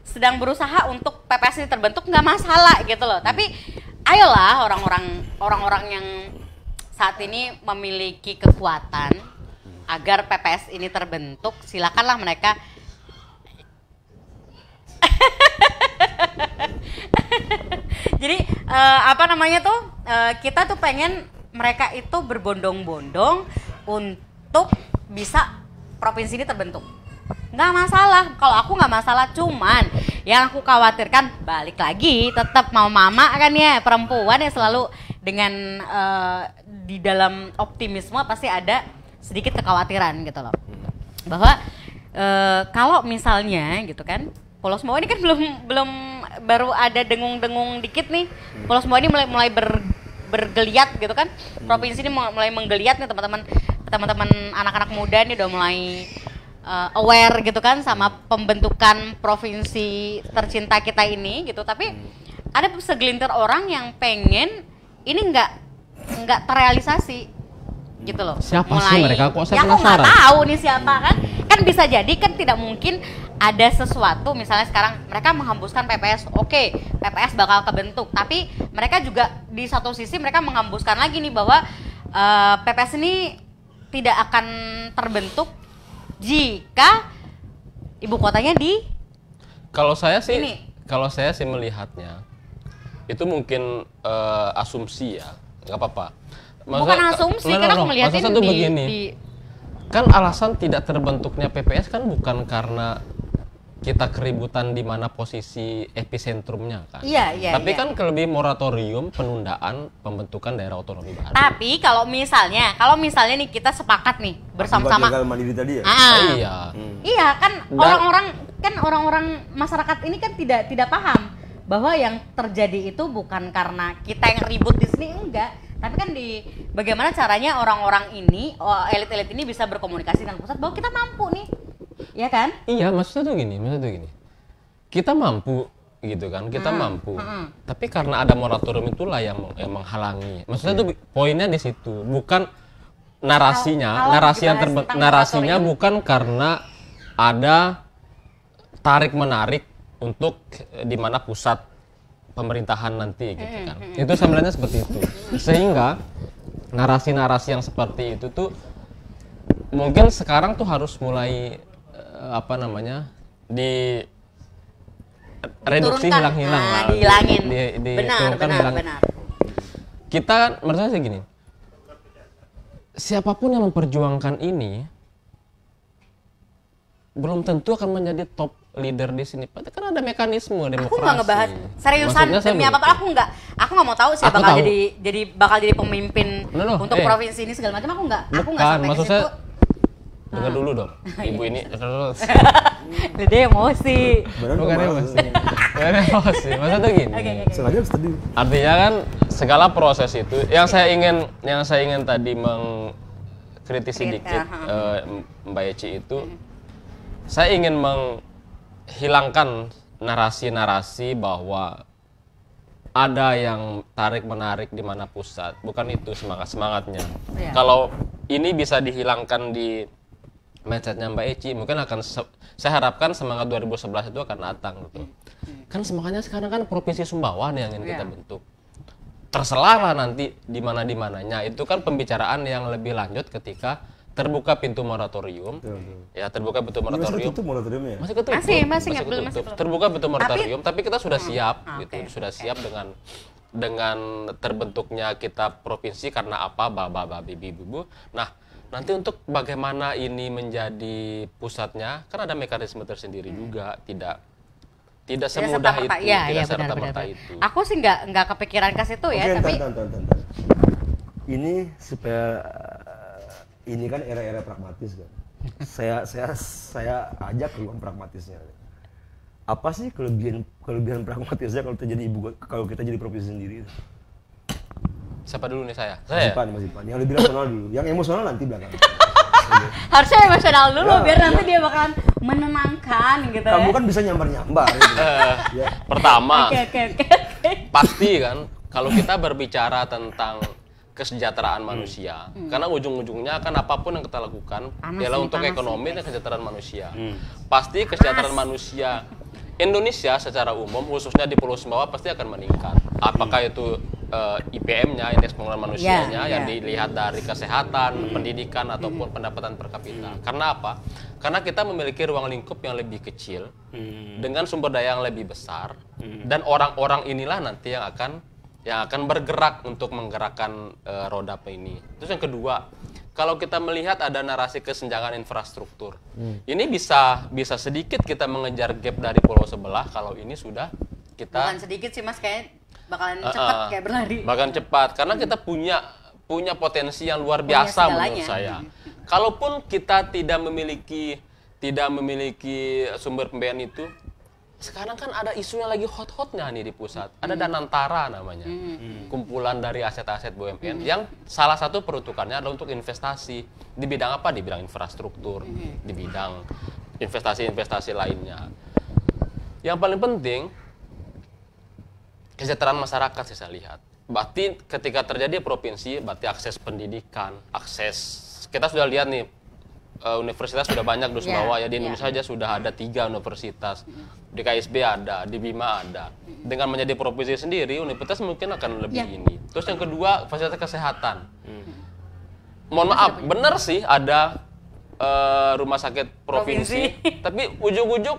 sedang berusaha untuk PPS ini terbentuk, nggak masalah gitu loh. Tapi ayolah orang-orang yang saat ini memiliki kekuatan agar PPS ini terbentuk, silakanlah mereka. Jadi kita tuh pengen mereka itu berbondong-bondong untuk bisa provinsi ini terbentuk. Nggak masalah, kalau aku nggak masalah, cuman yang aku khawatirkan balik lagi tetap mau mama kan ya, perempuan yang selalu dengan di dalam optimisme pasti ada sedikit kekhawatiran gitu loh, bahwa kalau misalnya gitu kan, Pulau Sumbawa ini kan belum baru ada dengung-dengung dikit nih, Pulau Sumbawa ini mulai bergeliat gitu kan, provinsi ini mulai menggeliat nih, teman-teman anak-anak muda nih udah mulai aware gitu kan sama pembentukan provinsi tercinta kita ini gitu. Tapi ada segelintir orang yang pengen ini nggak terrealisasi gitu loh. Siapa sih mereka? Kok saya penasaran? Aku nggak tahu nih siapa kan bisa jadi kan, tidak mungkin ada sesuatu misalnya sekarang mereka menghembuskan PPS, oke, PPS bakal kebentuk, tapi mereka juga di satu sisi mereka menghembuskan lagi nih bahwa PPS ini tidak akan terbentuk jika ibu kotanya di kalau saya sih melihatnya itu mungkin asumsi ya, nggak apa-apa. Bukan asumsi, karena aku melihatnya kan alasan tidak terbentuknya PPS kan bukan karena kita keributan di mana posisi episentrumnya kan. Iya. Tapi kan lebih moratorium penundaan pembentukan daerah otonomi baru. Tapi kalau misalnya nih kita sepakat nih bersama-sama. Gagal mandiri tadi ya. Iya. Iya kan, orang-orang masyarakat ini kan tidak paham bahwa yang terjadi itu bukan karena kita yang ribut di sini, enggak. Tapi kan bagaimana caranya orang-orang ini, elit-elit ini bisa berkomunikasi dengan pusat bahwa kita mampu nih. Ya kan? Iya, maksudnya tuh gini. Kita mampu gitu kan, mampu. Tapi karena ada moratorium itulah yang menghalangi. Maksudnya tuh poinnya di situ, bukan narasinya. Narasinya bukan karena ada tarik menarik untuk di mana pusat pemerintahan nanti gitu kan. Itu sebenarnya seperti itu. Sehingga narasi-narasi yang seperti itu tuh mungkin sekarang tuh harus mulai di reduksi, hilang-hilang lah. Dihilangin. Benar. Kita kan menurut saya gini. Siapapun yang memperjuangkan ini belum tentu akan menjadi top leader di sini. Kan ada mekanisme demokrasi. Aku nggak ngebahas seriusan demi apa-apa. Aku nggak mau tahu siapa bakal jadi pemimpin untuk provinsi ini segala macam. Aku nggak sampai ke situ. Dengar dulu dong, ibu ini terus. Dia emosi. Bukan emosi. Maksudnya tuh gini. Sengaja sedih. Artinya kan segala proses itu, yang saya ingin tadi mengkritisi dikit Mbak Eci itu, saya ingin menghilangkan narasi-narasi bahwa ada yang tarik-menarik di mana pusat. Bukan itu semangatnya. Yeah. Kalau ini bisa dihilangkan di mindsetnya Mbak Eci, mungkin saya harapkan semangat 2011 itu akan datang gitu. Kan semangatnya sekarang kan Provinsi Sumbawa nih yang ingin kita bentuk. Terserah lah nanti di mananya. Itu kan pembicaraan yang lebih lanjut ketika terbuka pintu moratorium. Ya, terbuka pintu moratorium. Masih ketutup moratoriumnya? Masih ketutup. Masih belum. Terbuka pintu moratorium, tapi kita sudah siap gitu. Sudah siap dengan terbentuknya kita provinsi karena apa? Bibu. Nah, nanti untuk bagaimana ini menjadi pusatnya, kan ada mekanisme tersendiri juga, tidak semudah itu, tidak serta-merta itu. Aku sih nggak kepikiran ke situ ya, tapi Tonton. Ini supaya ini kan era-era pragmatis kan. Saya ajak ke ruang pragmatisnya. Apa sih kelebihan pragmatisnya kalau kita jadi provinsi sendiri? Siapa dulu nih saya? Mas Ipan. Yang lebih rasional dulu. Yang emosional nanti belakangan. harusnya emosional dulu biar nanti dia bakalan menenangkan gitu. Kamu kan bisa nyambar-nyambar. Gitu. Pertama, Oke. pasti kan kalau kita berbicara tentang kesejahteraan manusia, karena ujung-ujungnya kan apapun yang kita lakukan ialah untuk ekonomi dan kesejahteraan manusia. Pasti kesejahteraan manusia Indonesia secara umum, khususnya di Pulau Sumbawa pasti akan meningkat. Apakah itu IPM-nya, indeks pembangunan manusianya, yang dilihat dari kesehatan, pendidikan, ataupun pendapatan per kapita. Karena apa? Karena kita memiliki ruang lingkup yang lebih kecil, dengan sumber daya yang lebih besar, dan orang-orang inilah nanti yang akan bergerak untuk menggerakkan roda ini. Terus yang kedua, kalau kita melihat ada narasi kesenjangan infrastruktur, ini bisa sedikit kita mengejar gap dari pulau sebelah kalau ini sudah kita. Bukan sedikit sih Mas, kayak bakalan cepat kayak berlari. Bahkan cepat, karena kita punya potensi yang luar biasa menurut saya. Kalaupun kita tidak memiliki sumber pembiayaan itu, sekarang kan ada isu yang lagi hot-hotnya nih di pusat. Ada Danantara namanya, kumpulan dari aset-aset BUMN yang salah satu peruntukannya adalah untuk investasi di bidang apa? Di bidang infrastruktur, di bidang investasi-investasi lainnya. Yang paling penting kesejahteraan masyarakat saya lihat. Berarti ketika terjadi provinsi, berarti akses pendidikan, kita sudah lihat nih, universitas sudah banyak di Sumbawa ya, di Indonesia saja sudah ada 3 universitas. Di KSB ada, di Bima ada. Dengan menjadi provinsi sendiri, universitas mungkin akan lebih ini. Terus yang kedua, fasilitas kesehatan. Mohon maaf, benar sih ada rumah sakit provinsi. Tapi ujung-ujung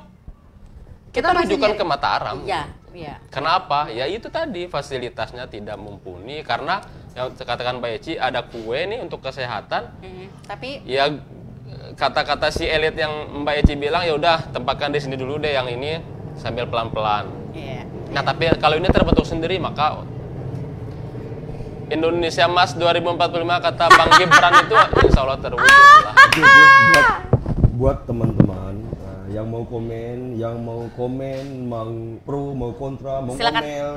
kita rujukan ke Mataram. Iya. Kenapa? Ya itu tadi, fasilitasnya tidak mumpuni karena yang katakan Mbak Eci ada kue nih untuk kesehatan. Tapi ya kata-kata si elit yang Mbak Eci bilang, ya udah tempatkan di sini dulu deh yang ini sambil pelan-pelan. Nah, tapi kalau ini terbentuk sendiri maka Indonesia Mas 2045 kata Bang Gibran itu insya Allah terwujud lah. Buat teman-teman yang mau komen, mau pro, mau kontra, mau ngomel,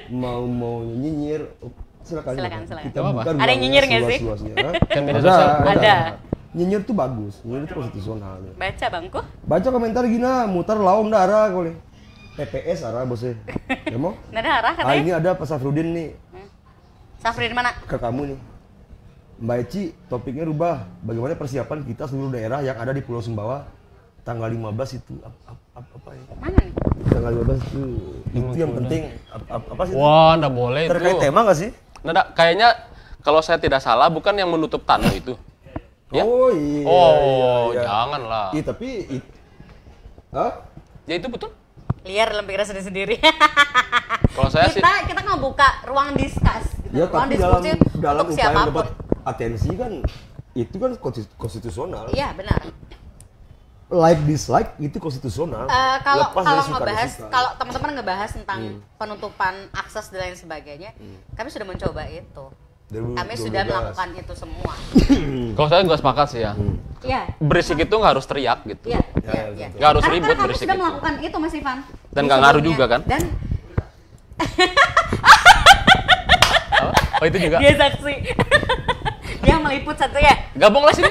mau nyinyir, silakan. Kita buka ada yang nyinyir nggak sih? Ada. Nyinyir tuh bagus, nyinyir itu konstitusional. Baca bangku. Baca komentar gina, mutar laum darah boleh. PPS arah bosnya. Ya mau? Nggak ada arah katanya. Ini ada Pak Safrudin nih. Safrudin mana? Ke kamu nih. Mbak Eci, topiknya rubah. Bagaimana persiapan kita seluruh daerah yang ada di Pulau Sumbawa tanggal 15 itu apa ya? Mana nih? Tanggal 15 itu yang penting apa sih? Wah, enggak boleh itu. Terkait tema nggak sih? Nggak, kayaknya kalau saya tidak salah bukan yang menutup tanah itu. Ya? Oh iya. Oh, janganlah. Iya, tapi Ya itu betul. Liar dalam pikiran sendiri-sendiri. Kalau saya sih kita ngebuka ruang diskus. Ya, ruang tapi diskusi dalam untuk upaya siapapun. mendapat atensi kan itu kan konstitusional. Iya, benar. Like dislike itu konstitusional. Kalau Lepas dari suka ngebahas, dan suka. kalau teman-teman ngebahas tentang penutupan akses dan lain sebagainya, kami sudah mencoba itu. Kami sudah melakukan itu semua. kalau saya nggak sepakat sih ya. Iya. Berisik itu nggak harus teriak gitu. Iya. Nggak harus Karena ribut kami berisik sudah itu. melakukan itu Mas Ivan. Dan nggak ngaruh juga kan? Dan Oh itu juga. dia saksi. Dia meliput satu ya. Gabunglah sini.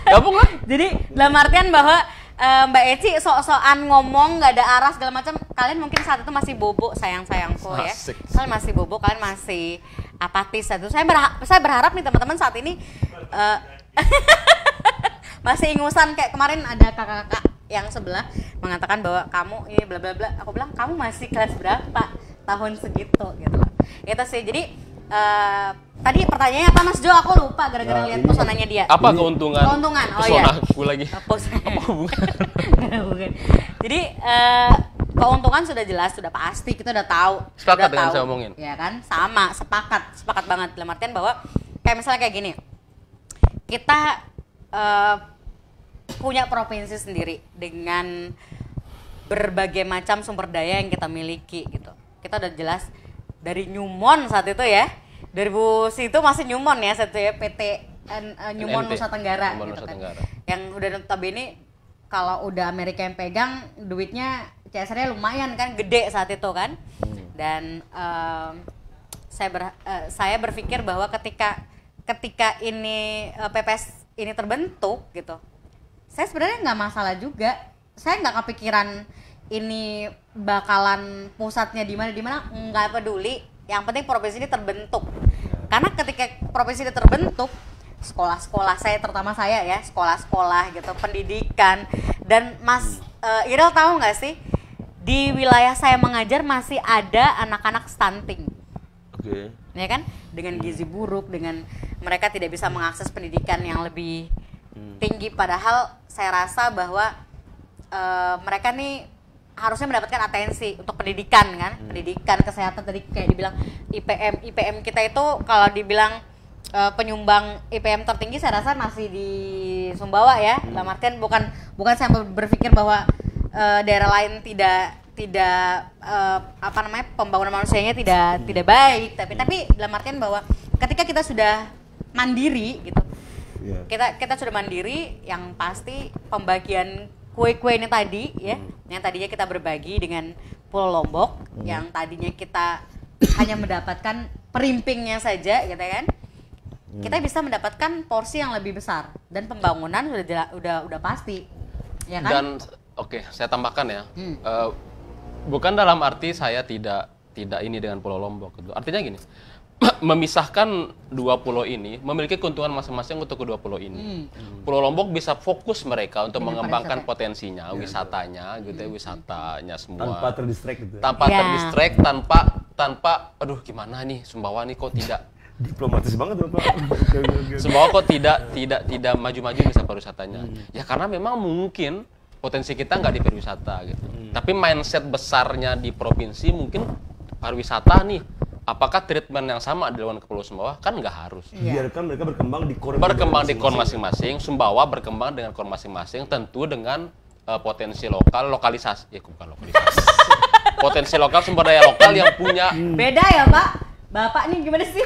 Gabunglah. Jadi dalam artian bahwa Mbak Eci sok-sokan ngomong nggak ada arah segala macam. Kalian mungkin saat itu masih bobo, sayang-sayangku ya. Asik. Kalian masih bobo, kalian masih apatis. Itu saya berharap nih teman-teman saat ini masih ingusan kayak kemarin ada kakak-kakak yang sebelah mengatakan bahwa kamu ini bla bla bla. Aku bilang kamu masih kelas berapa? Tahun segitu gitu loh. Itu sih. Jadi Tadi pertanyaannya apa Mas Jo? Aku lupa gara-gara lihat pesonanya dia. Apa keuntungan? Keuntungan. Oh iya. Pesonaku lagi. Apa hubungan? Bukan. Jadi keuntungan sudah jelas, sudah pasti, kita udah tahu. Sepakat udah dengan tahu, saya omongin. Ya kan? Sama, sepakat banget. Dalam artian bahwa kayak misalnya kayak gini. Kita punya provinsi sendiri dengan berbagai macam sumber daya yang kita miliki gitu. Kita udah jelas dari Newmont saat itu ya. 2000 itu masih Newmont ya satu ya, PT Newmont Nusa Tenggara Newmont gitu Nusa kan. Tenggara. Yang udah notabene kalau udah Amerika yang pegang duitnya CSR-nya lumayan kan, gede saat itu kan. Dan saya berpikir bahwa ketika ini PPS ini terbentuk gitu, saya sebenarnya nggak masalah juga. Saya nggak kepikiran ini bakalan pusatnya di mana, nggak peduli. Yang penting provinsi ini terbentuk. Karena ketika provinsi ini terbentuk, sekolah-sekolah saya, terutama saya ya, sekolah-sekolah gitu, pendidikan. Dan Mas Irel tahu nggak sih, di wilayah saya mengajar masih ada anak-anak stunting. Oke. Ya kan? Dengan gizi buruk, dengan mereka tidak bisa mengakses pendidikan yang lebih tinggi. Padahal saya rasa bahwa mereka nih harusnya mendapatkan atensi untuk pendidikan kan, pendidikan, kesehatan. Tadi kayak dibilang IPM kita itu kalau dibilang penyumbang IPM tertinggi saya rasa masih di Sumbawa ya. Dalam artian bukan saya berpikir bahwa daerah lain tidak pembangunan manusianya tidak baik, tapi dalam artian bahwa ketika kita sudah mandiri gitu, kita sudah mandiri, yang pasti pembagian kue-kue ini tadi ya, yang tadinya kita berbagi dengan Pulau Lombok, yang tadinya kita hanya mendapatkan perimpingnya saja gitu kan, kita bisa mendapatkan porsi yang lebih besar dan pembangunan udah pasti ya kan. Dan oke, saya tambahkan ya, bukan dalam arti saya tidak ini dengan Pulau Lombok gitu. Artinya gini, memisahkan dua pulau ini memiliki keuntungan masing-masing untuk kedua pulau ini. Pulau Lombok bisa fokus mereka untuk mengembangkan potensinya, wisatanya gitu ya, wisatanya semua. Tanpa terdistract gitu. Tanpa terdistract, tanpa aduh gimana nih Sumbawa nih kok tidak diplomatis banget Bapak. Sumbawa kok tidak maju-maju bisa pariwisatanya. Ya karena memang mungkin potensi kita nggak di pariwisata gitu. Tapi mindset besarnya di provinsi mungkin pariwisata nih. Apakah treatment yang sama dilakukan ke Pulau Sumbawa? Kan nggak harus. Biarkan mereka berkembang di core masing-masing. Sumbawa berkembang dengan core masing-masing, tentu dengan potensi lokalisasi. Ya bukan lokalisasi. Potensi lokal, sumber daya lokal yang punya. Beda ya Pak? Bapak nih gimana sih?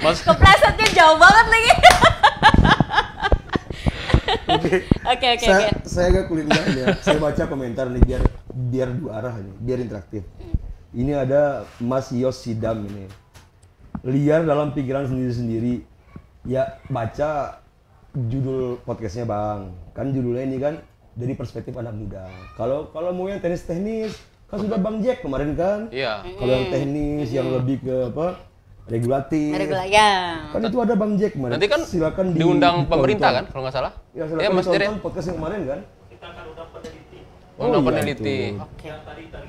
Keplesetnya jauh banget lagi. Oke. Saya agak kulitnya ya. Saya baca komentar nih biar dua arah nih, biar interaktif. Ini ada Mas Yos Sidam ini. Liar dalam pikiran sendiri-sendiri. Ya baca judul podcastnya Bang. Kan judulnya ini kan dari perspektif anak muda. Kalau mau yang teknis kan sudah Bang Jack kemarin kan. Iya. Kalau yang teknis yang lebih ke apa? Regulatif. Ya. Kan itu ada Bang Jack kemarin. Nanti kan silakan diundang pemerintah kan kalau nggak salah. Ya silakan ditonton podcast yang kemarin kan. Kita akan undang peneliti. Undang iya, peneliti. Oke.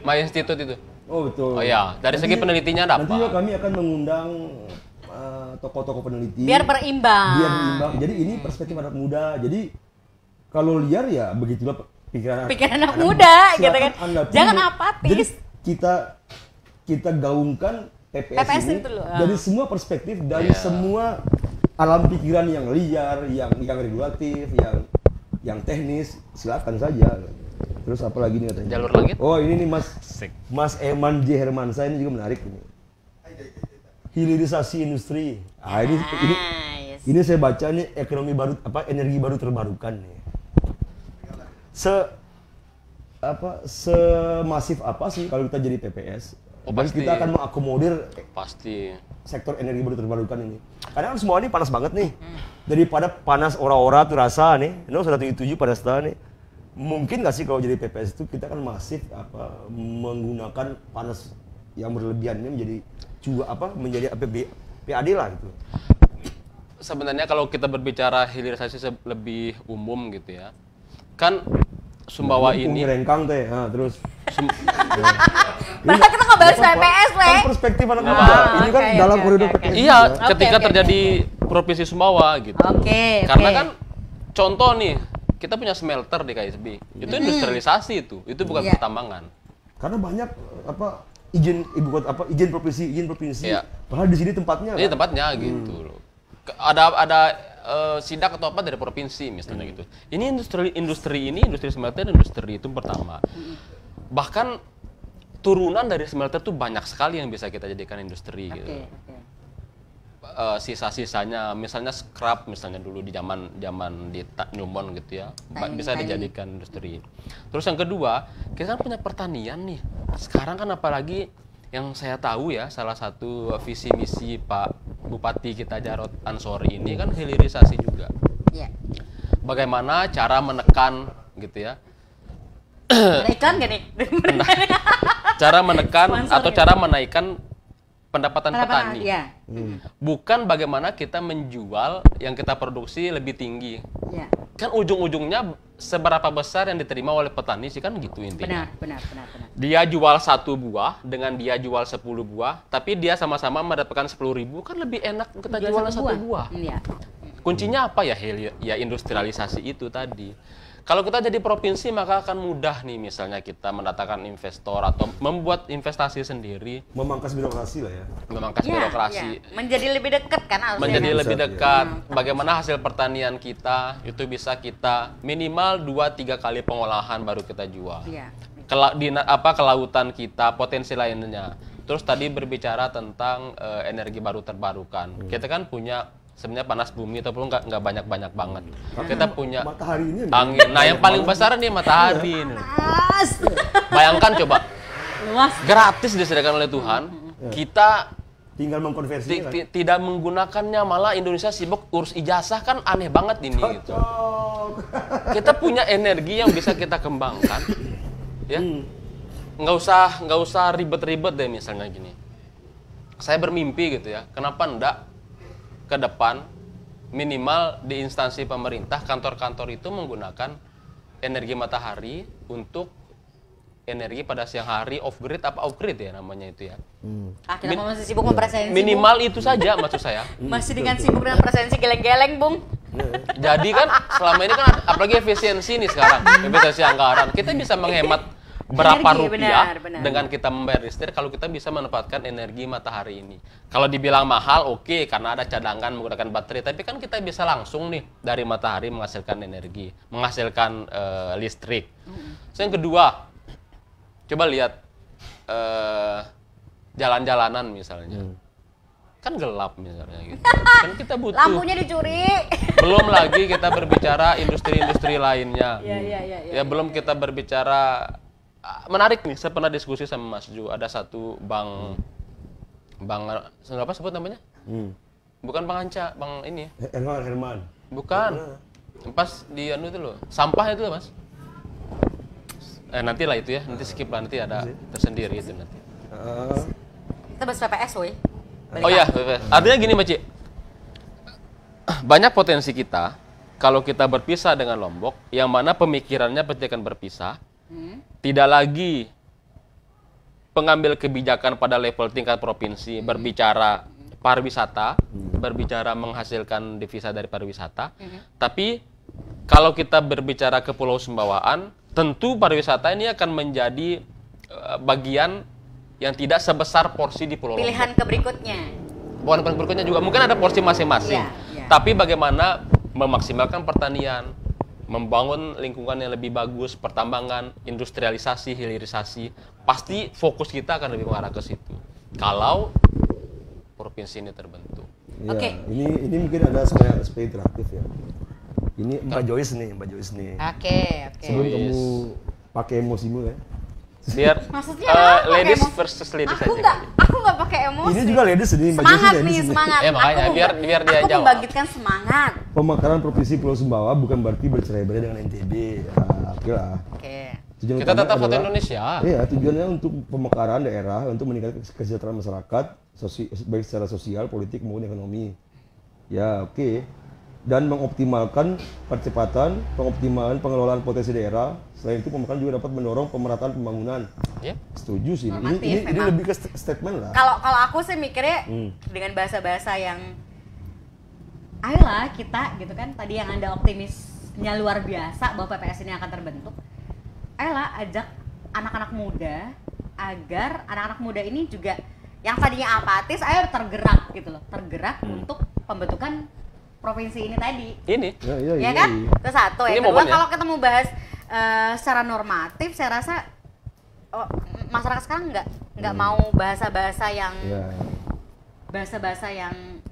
My Institute itu. Oh betul. Oh iya, dari segi penelitinya ada Nanti apa? juga kami akan mengundang tokoh-tokoh peneliti. Biar berimbang. Jadi ini perspektif anak muda. Jadi kalau liar ya begitulah pikiran anak muda gitu kan. Jangan Jadi apatis. kita gaungkan PPS ini itu loh. dari semua perspektif, dari semua alam pikiran yang liar, yang regulatif, yang teknis, silakan saja. Terus apa lagi nih katanya? Jalur langit? Oh ini nih Mas Eman J Hermansa ini juga menarik ini. Hilirisasi industri. Ini saya baca nih ekonomi baru energi baru terbarukan nih. Semasif apa sih kalau kita jadi PPS? Dan kita akan mengakomodir pasti sektor energi baru terbarukan ini. Karena kan semua ini panas banget nih. Daripada panas ora-ora tuh rasa nih, 177 panas nih. Mungkin nggak sih kalau jadi PPS itu kita kan masif menggunakan panas yang berlebihan ini menjadi PAD lah gitu. Sebenarnya kalau kita berbicara hilirisasi lebih umum gitu ya, kan Sumbawa ini rengkang teh, terus Padahal kita nggak bahas PPS, Kan perspektif anak muda. Ini kan dalam koridor PPS. Iya, juga. ketika terjadi Provinsi Sumbawa gitu. Karena kan contoh nih, kita punya smelter di KSB. Itu industrialisasi itu bukan pertambangan. Karena banyak izin provinsi. Iya. Padahal di sini tempatnya. Ini tempatnya gitu loh. Ada sidak atau apa dari provinsi misalnya gitu. Ini industri smelter, industri itu pertama. Bahkan turunan dari smelter tuh banyak sekali yang bisa kita jadikan industri gitu. Sisa-sisanya misalnya scrap misalnya dulu di zaman di Newmont gitu ya, bisa dijadikan industri. Terus yang kedua, kita kan punya pertanian nih. Sekarang kan apalagi yang saya tahu ya, salah satu visi misi Pak Bupati kita Jarod Ansori ini kan hilirisasi juga. Bagaimana cara menekan gitu ya? Iklan gak nih? Cara menekan Sponsor atau gitu. cara menaikkan pendapatan petani. Iya. Bukan bagaimana kita menjual yang kita produksi lebih tinggi. Iya. Kan ujung-ujungnya seberapa besar yang diterima oleh petani sih kan gitu intinya. Benar. Dia jual 1 buah dengan dia jual 10 buah, tapi dia sama-sama mendapatkan 10.000, kan lebih enak kita jual 1 buah. Iya. Kuncinya apa ya? Ya industrialisasi itu tadi. Kalau kita jadi provinsi maka akan mudah nih misalnya kita mendatangkan investor atau membuat investasi sendiri, Memangkas birokrasi lah ya. memangkas birokrasi. Menjadi lebih dekat kan harusnya. Menjadi Bisa, lebih ya. dekat. Bagaimana hasil pertanian kita itu bisa kita minimal 2-3 kali pengolahan baru kita jual. Iya. Kelautan kita, potensi lainnya. Terus tadi berbicara tentang energi baru terbarukan. Kita kan punya sebenarnya panas bumi ataupun nggak banyak banget. Kita punya Matahari ini angin. Nah, yang paling besar nih matahari. Bayangkan coba, Luas. gratis disediakan oleh Tuhan. Kita tinggal mengkonversinya kan. tidak menggunakannya, malah Indonesia sibuk urus ijazah, kan aneh banget ini gitu. Kita punya energi yang bisa kita kembangkan, ya. Nggak usah ribet-ribet deh misalnya gini. Saya bermimpi gitu ya, kenapa enggak ke depan minimal di instansi pemerintah, kantor-kantor itu menggunakan energi matahari untuk energi pada siang hari, off grid ya namanya itu ya. Kita masih sibuk mempresensi. Minimal itu saja maksud saya. Masih dengan sibuk dengan presensi geleng-geleng, Bung. Jadi kan selama ini kan apalagi efisiensi nih sekarang, efisiensi anggaran. Kita bisa menghemat berapa Energi, rupiah benar. dengan kita membayar listrik kalau kita bisa menempatkan energi matahari ini. Kalau dibilang mahal, oke, karena ada cadangan menggunakan baterai, tapi kan kita bisa langsung nih dari matahari menghasilkan energi, menghasilkan listrik. Yang kedua, coba lihat jalan-jalanan misalnya. Kan gelap misalnya gitu. Kan kita butuh. Lampunya dicuri. Belum lagi kita berbicara industri-industri lainnya. Iya. Ya belum kita berbicara menarik nih. Saya pernah diskusi sama Mas Ju. Ada satu bank apa sebut namanya? Bukan Bang Anca, Bang ini. Herman. Bukan. Pas di anu itu loh. Sampah itu loh, Mas. Nanti lah itu ya. Nanti skip lah, nanti ada tersendiri itu nanti. Kita bahas PPS, woy. Oh iya, artinya gini Mbak Ci. Banyak potensi kita kalau kita berpisah dengan Lombok, yang mana pemikirannya pasti akan berpisah. Tidak lagi pengambil kebijakan pada level tingkat provinsi berbicara pariwisata, berbicara menghasilkan devisa dari pariwisata. Tapi kalau kita berbicara ke Pulau Sumbawaan, tentu pariwisata ini akan menjadi bagian yang tidak sebesar porsi di Pulau Pilihan Lombok. ke berikutnya. Bukan berikutnya juga, mungkin ada porsi masing-masing. Iya. Tapi bagaimana memaksimalkan pertanian, membangun lingkungan yang lebih bagus, pertambangan, industrialisasi, hilirisasi, pasti fokus kita akan lebih mengarah ke situ. Kalau provinsi ini terbentuk. Ya, Oke. Ini mungkin ada supaya interaktif ya. Ini Mbak Joyce nih. Oke. Sebelum kamu pakai emosimu ya. Biar Maksudnya apa? ladies Pakai versus ladies Aku aja. nggak pakai emosi. Ini juga ladies nih, Mbak Semangat Joyce nih, ladies semangat. Ya, makanya, biar dia aku jawab. membangkitkan semangat. Pemekaran Provinsi Pulau Sumbawa bukan berarti bercerai-berai dengan NTB. Ya, oke lah. Oke. Tujuan Kita utama tetap satu adalah- Indonesia. Iya, tujuannya untuk pemekaran daerah untuk meningkatkan kesejahteraan masyarakat, baik secara sosial, politik maupun ekonomi. Ya, oke. dan mengoptimalkan percepatan, pengoptimalan pengelolaan potensi daerah. Selain itu pemekaran juga dapat mendorong pemerataan pembangunan. Setuju sih. Ini lebih ke statement lah. Kalau aku sih mikirnya dengan bahasa-bahasa yang ayolah kita gitu kan, tadi yang Anda optimisnya luar biasa bahwa PPS ini akan terbentuk. Ayolah ajak anak-anak muda agar anak-anak muda ini juga yang tadinya apatis ayo tergerak gitu loh, tergerak untuk pembentukan provinsi ini tadi. Ini. Ya kan? Itu satu. Yang kedua kalau kita mau bahas secara normatif, saya rasa masyarakat sekarang nggak mau bahasa-bahasa yang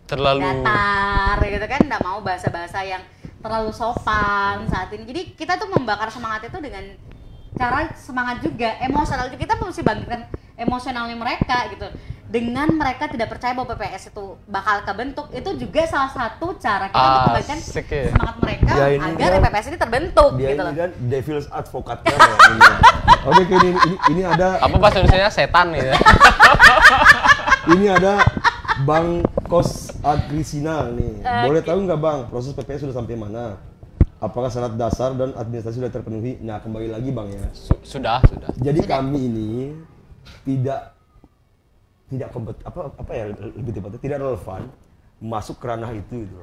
terlalu datar gitu kan, nggak mau bahasa-bahasa yang terlalu sopan saat ini. Jadi kita tuh membakar semangat itu dengan cara semangat juga, emosional juga. Kita mesti bangkitkan emosionalnya mereka gitu. Dengan mereka tidak percaya bahwa PPS itu bakal kebentuk, itu juga salah satu cara kita untuk memberikan semangat mereka agar PPS ini terbentuk gitu loh. Ini kan devil's advocate-nya. Oke, ini ada apa bahasa Indonesianya setan ya. Ini ada Bang Kos Agrisina nih. Boleh tahu nggak Bang, proses PPS sudah sampai mana? Apakah syarat dasar dan administrasi sudah terpenuhi? Nah, kembali lagi Bang ya. Sudah. Jadi kami ini tidak lebih tepatnya tidak relevan masuk ke ranah itu gitu.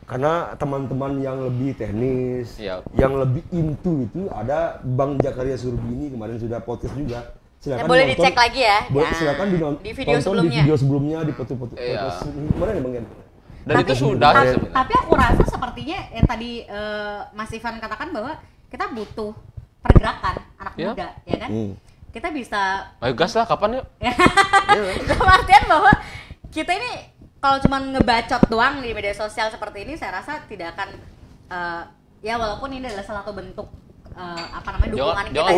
Karena teman-teman yang lebih teknis, yang lebih into itu ada Bang Jakaria Surbini kemarin sudah podcast juga. Silakan boleh dicek lagi ya. Silakan di video sebelumnya di foto-foto. Kemarin ya Bang Yan? Dan itu sudah. Tapi aku rasa sepertinya yang tadi Mas Ivan katakan bahwa kita butuh pergerakan anak muda, ya kan? Kita bisa ayo gas lah, kapan yuk? Dalam artian bahwa kita ini kalau cuma ngebacot doang di media sosial seperti ini, saya rasa tidak akan ya walaupun ini adalah salah satu bentuk dukungan kita.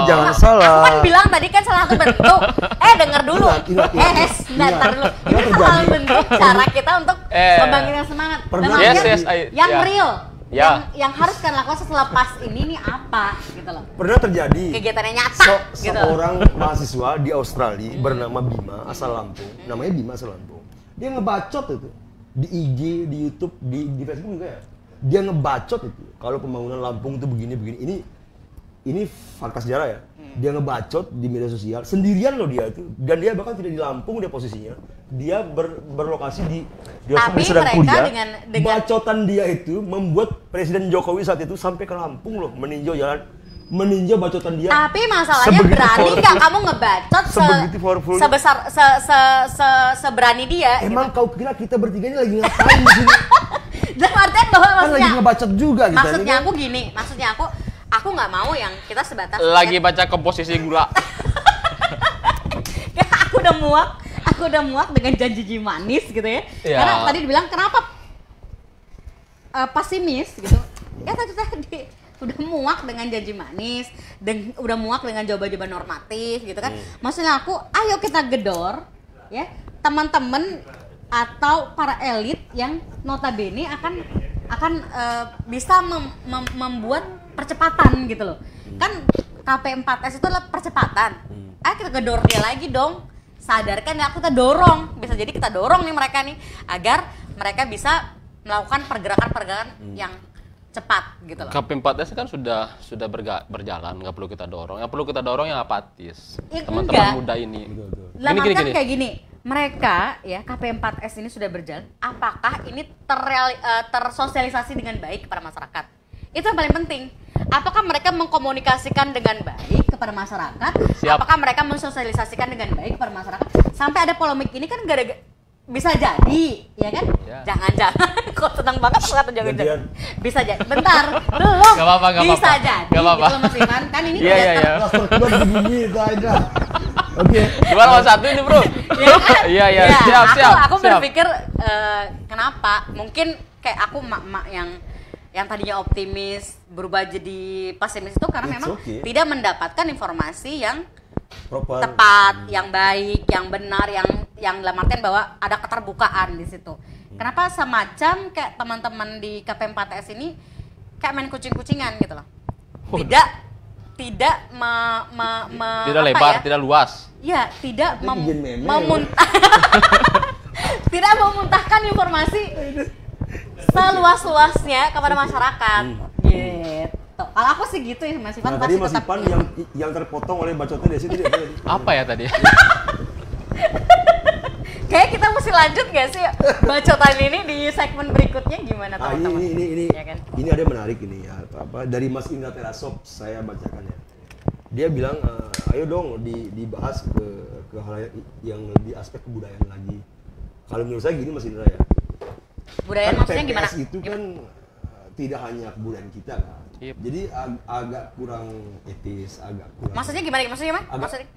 Jangan salah. Aku kan bilang tadi kan salah satu bentuk. Denger dulu. Ntar dulu. Ini salah satu bentuk cara kita untuk membangkitkan semangat. Yang real. Yang harus kan lakukan selepas ini nih apa gitu loh. Pernah terjadi kegiatannya nyata gitu. Seorang mahasiswa di Australia bernama Bima asal Lampung. Namanya Bima asal Lampung. Dia ngebacot itu di IG, di YouTube, di Facebook juga ya. Dia ngebacot itu kalau pembangunan Lampung itu begini. Ini fakta sejarah ya. Dia ngebacot di media sosial sendirian loh dia itu, dan dia bahkan tidak di Lampung dia posisinya. Dia berlokasi di tapi sedang mereka kuliah. dengan Bacotan dia itu membuat Presiden Jokowi saat itu sampai ke Lampung loh, meninjau bacotan dia. Tapi masalahnya berani nggak kamu ngebacot seberani dia? Emang kau kira kita bertiga ini lagi ngapain di sini? Dalam artian bahwa kan lagi ngebacot juga kita. Maksudnya aku gini, aku nggak mau yang kita sebatas lagi baca komposisi gula. Aku udah muak dengan janji manis gitu ya. Karena tadi dibilang kenapa pesimis gitu. Ya tadi udah muak dengan janji manis, dan udah muak dengan jawaban-jawaban normatif gitu kan. Maksudnya aku, ayo kita gedor ya teman-teman atau para elit yang notabene akan bisa membuat percepatan gitu loh. Kan KP4S itu adalah percepatan. Ayo kita gedor dia lagi dong. Sadarkan ya, kita dorong. Bisa jadi kita dorong nih mereka nih agar mereka bisa melakukan pergerakan-pergerakan yang cepat gitu loh. KP4S kan sudah berjalan, nggak perlu kita dorong. Yang perlu kita dorong yang apatis. Teman-teman muda ini. Gini. Kayak gini. Mereka ya KP4S ini sudah berjalan. Apakah ini tersosialisasi dengan baik kepada masyarakat? Itu yang paling penting. Apakah mereka mengkomunikasikan dengan baik kepada masyarakat? Siap. Apakah mereka mensosialisasikan dengan baik kepada masyarakat? Sampai ada polemik ini kan gara-gara bisa jadi, ya kan? Ya. Jangan-jangan, kok tenang banget kata jangan-jangan. Bisa jadi. Bentar, dulu. Gak apa-apa. Bisa jadi. Gak apa-apa. Gitu, Mas Ivan. Kan ini Iya. Begini saja. Oke. Gimana nomor satu ini, Bro? Iya. Siap. Aku berpikir kenapa? Mungkin kayak aku mak-mak yang tadinya optimis berubah jadi pesimis itu karena memang tidak mendapatkan informasi yang tepat, yang baik, yang benar, yang dalam artian bahwa ada keterbukaan di situ. Kenapa semacam kayak teman-teman di KP4S ini kayak main kucing-kucingan gitu loh. Tidak lebar, tidak luas. Ya, tidak tidak memuntahkan informasi seluas-luasnya kepada masyarakat. Gitu. Kalau aku sih gitu ya Mas Ivan. Nah, tadi Mas Ivan yang terpotong oleh bacotnya Desi tadi apa tadi? Apa ya tadi? Kayak kita mesti lanjut gak sih bacotan ini di segmen berikutnya gimana teman-teman? Ini Ya kan? ini ada yang menarik ini ya, apa dari Mas Indra Terasop saya bacakan ya. Dia bilang ayo dong dibahas ke hal yang lebih aspek kebudayaan lagi. Kalau menurut saya gini Mas Indra ya. Budaya Kan maksudnya gimana? PPS itu kan tidak hanya kebudayaan kita kan. Yep. Jadi agak kurang etis, agak kurang. Maksudnya gimana? Maksudnya gimana? Agak- Maksudnya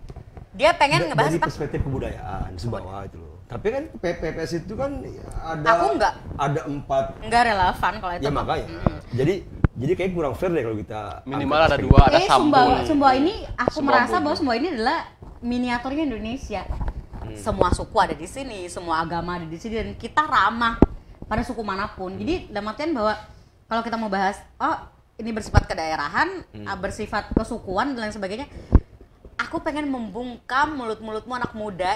dia pengen ngebahas dari tentang perspektif kebudayaan Sumbawa itu loh. Tapi kan PPS itu kan ada Aku enggak. ada 4 nggak relevan kalau itu. ya makanya. Jadi kayak kurang fair deh kalau kita Minimal angkat ada perspektif. 2, ada sampul. Sumbawa ini aku Sumbawa merasa Bondo. bahwa Sumbawa ini adalah miniaturnya Indonesia. Semua suku ada di sini, semua agama ada di sini dan kita ramah pada suku manapun. Jadi dalam artian bahwa kalau kita mau bahas ini bersifat kedaerahan, bersifat kesukuan dan lain sebagainya, aku pengen membungkam mulut-mulutmu anak muda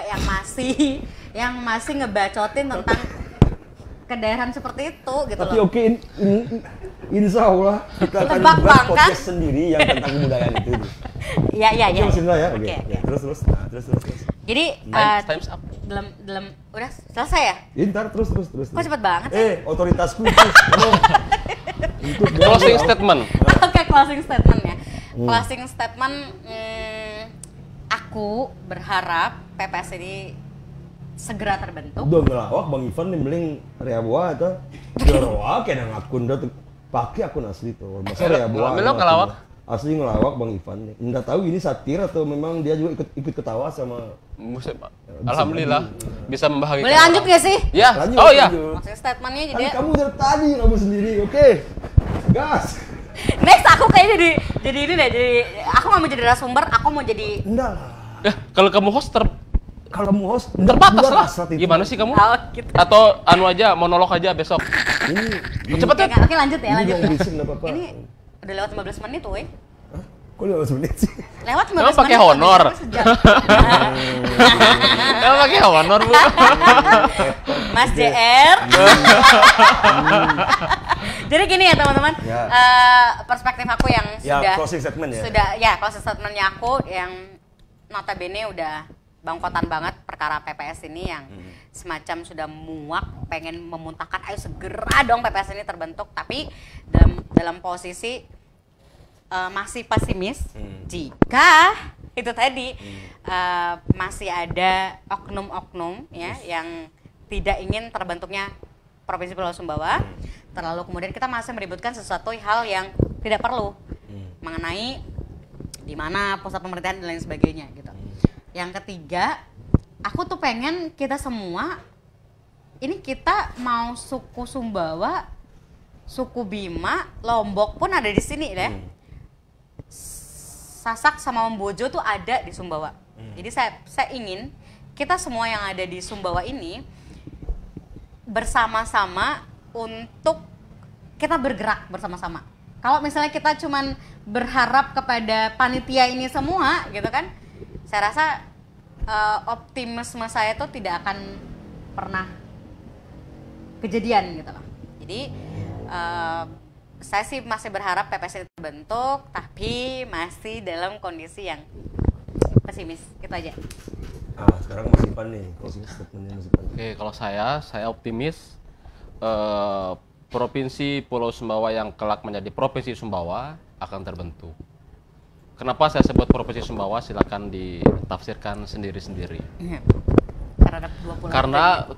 yang masih ngebacotin tentang kedaerahan seperti itu gitu Tapi loh. oke, insya Allah kita akan Tebak buat bangka. podcast sendiri yang tentang kebudayaan itu. Iya. Oke, Mas Indra ya. Oke. Oke. Ya, terus. Nah, terus. Jadi Times up. dalam udah selesai ya? Ya, ntar terus. Kok cepet banget sih? Otoritasku itu. Untuk Closing statement. Oke, closing statement ya. Closing statement, aku berharap PPS ini segera terbentuk. Udah ngelawak Bang Ivan nih mending Reaboa atau Reaboa kayak ngakun dah pakai akun asli tuh. Masa Reaboa? Lo ngelawak? Asli ngelawak Bang Ivan nih. Enggak tahu ini satir atau memang dia juga ikut ketawa sama. Buset, Pak. Alhamdulillah bisa membahagiakan. Boleh lanjut orang. gak sih? Ya. Lanjut, Oh ya. lanjut. Closing statementnya Kan jadi kamu dari tadi kamu sendiri, oke? Gas. next aku kayaknya jadi ini deh, jadi aku nggak mau jadi narasumber, aku mau jadi Enggak lah. Ya, kalau kamu host Kalau kamu host terbatas dua lah. hasrat itu. Gimana sih kamu? gitu. Atau anu aja monolog aja besok. Ini Cepet Oke, ya. oke, lanjut ya, ini lanjut. dong berisik enggak apa-apa. Ini udah lewat 15 menit woy. Hah? Kok 15 menit sih? Lewat 15 Emang pakai menit, honor? sejam. Emang pakai honor, Bu. Mas JR. Jadi gini ya teman-teman, Ya. perspektif aku yang Ya, sudah closing statement ya. Sudah ya closing statementnya aku yang notabene udah bangkotan banget perkara PPS ini yang semacam sudah muak, pengen memuntahkan ayo segera dong PPS ini terbentuk, tapi dalam posisi masih pesimis jika itu tadi masih ada oknum-oknum ya yang tidak ingin terbentuknya Provinsi Pulau Sumbawa, terlalu kemudian kita masih meributkan sesuatu hal yang tidak perlu mengenai di mana pusat pemerintahan dan lain sebagainya gitu. Yang ketiga, aku tuh pengen kita semua ini kita mau suku Sumbawa, suku Bima, Lombok pun ada di sini deh. Sasak sama Membojo tuh ada di Sumbawa. Jadi saya ingin kita semua yang ada di Sumbawa ini bersama-sama untuk kita bergerak bersama-sama. Kalau misalnya kita cuman berharap kepada panitia ini semua gitu kan, saya rasa optimisme saya tuh tidak akan pernah kejadian gitu loh. Jadi saya sih masih berharap PPS ini terbentuk, tapi masih dalam kondisi yang pesimis, gitu aja. Sekarang Mas Ipan nih, closing statementnya Mas Ipan. Oke, kalau saya optimis Provinsi Pulau Sumbawa yang kelak menjadi Provinsi Sumbawa akan terbentuk. Kenapa saya sebut Provinsi Sumbawa? Silakan ditafsirkan sendiri-sendiri. Karena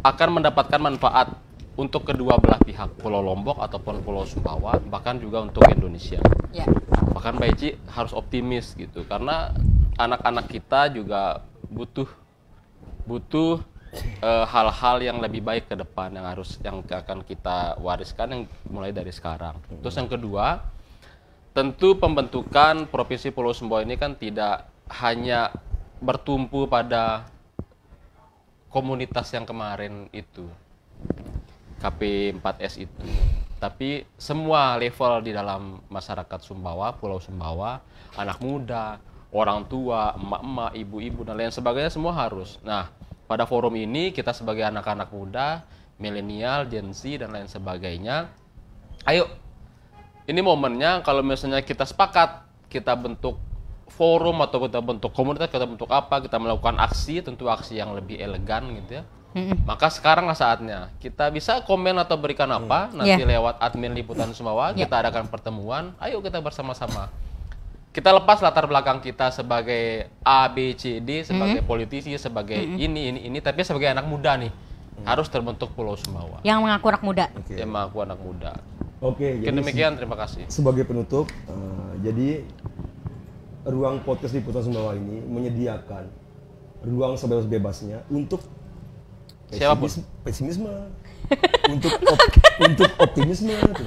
akan mendapatkan manfaat untuk kedua belah pihak, Pulau Lombok ataupun Pulau Sumbawa, bahkan juga untuk Indonesia. Ya. Bahkan Mbak Ici harus optimis gitu, karena anak-anak kita juga butuh hal-hal yang lebih baik ke depan yang akan kita wariskan yang mulai dari sekarang. Terus yang kedua, tentu pembentukan Provinsi Pulau Sumbawa ini kan tidak hanya bertumpu pada komunitas yang kemarin itu, KP4S itu, tapi semua level di dalam masyarakat Sumbawa, Pulau Sumbawa, anak muda, orang tua, emak-emak, ibu-ibu dan lain sebagainya semua harus. Nah, pada forum ini kita sebagai anak-anak muda milenial, Gen Z dan lain sebagainya. Ayo, ini momennya kalau misalnya kita sepakat, kita bentuk forum atau kita bentuk komunitas, kita bentuk apa, kita melakukan aksi, tentu aksi yang lebih elegan gitu ya. Maka sekaranglah saatnya kita bisa komen atau berikan apa nanti lewat admin Liputan Sumbawa, kita adakan pertemuan. Ayo kita bersama-sama. Kita lepas latar belakang kita sebagai A, B, C, D, sebagai politisi, sebagai ini, tapi sebagai anak muda nih harus terbentuk Pulau Sumbawa. Yang mengaku anak muda. Yang mengaku anak muda. Oke, jadi demikian, terima kasih. Sebagai penutup, jadi ruang podcast Liputan Sumbawa ini menyediakan ruang sebebas-bebasnya untuk pesimisme, untuk optimisme. Gitu.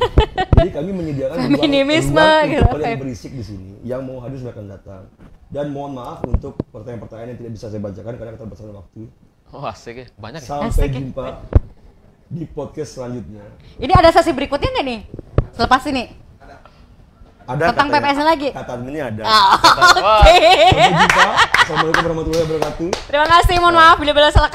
Jadi kami menyediakan ruang untuk kalian berisik di sini yang mau hadir silakan datang. Dan mohon maaf untuk pertanyaan-pertanyaan yang tidak bisa saya bacakan karena keterbatasan waktu. Oh asik ya, banyak ya. Sampai jumpa di podcast selanjutnya. Ini ada sesi berikutnya nggak nih? Selepas ini? Ada tentang PPS lagi? Kata adminnya ada. Oke. Sampai jumpa. Assalamualaikum warahmatullahi wabarakatuh. Terima kasih, mohon maaf bila salah.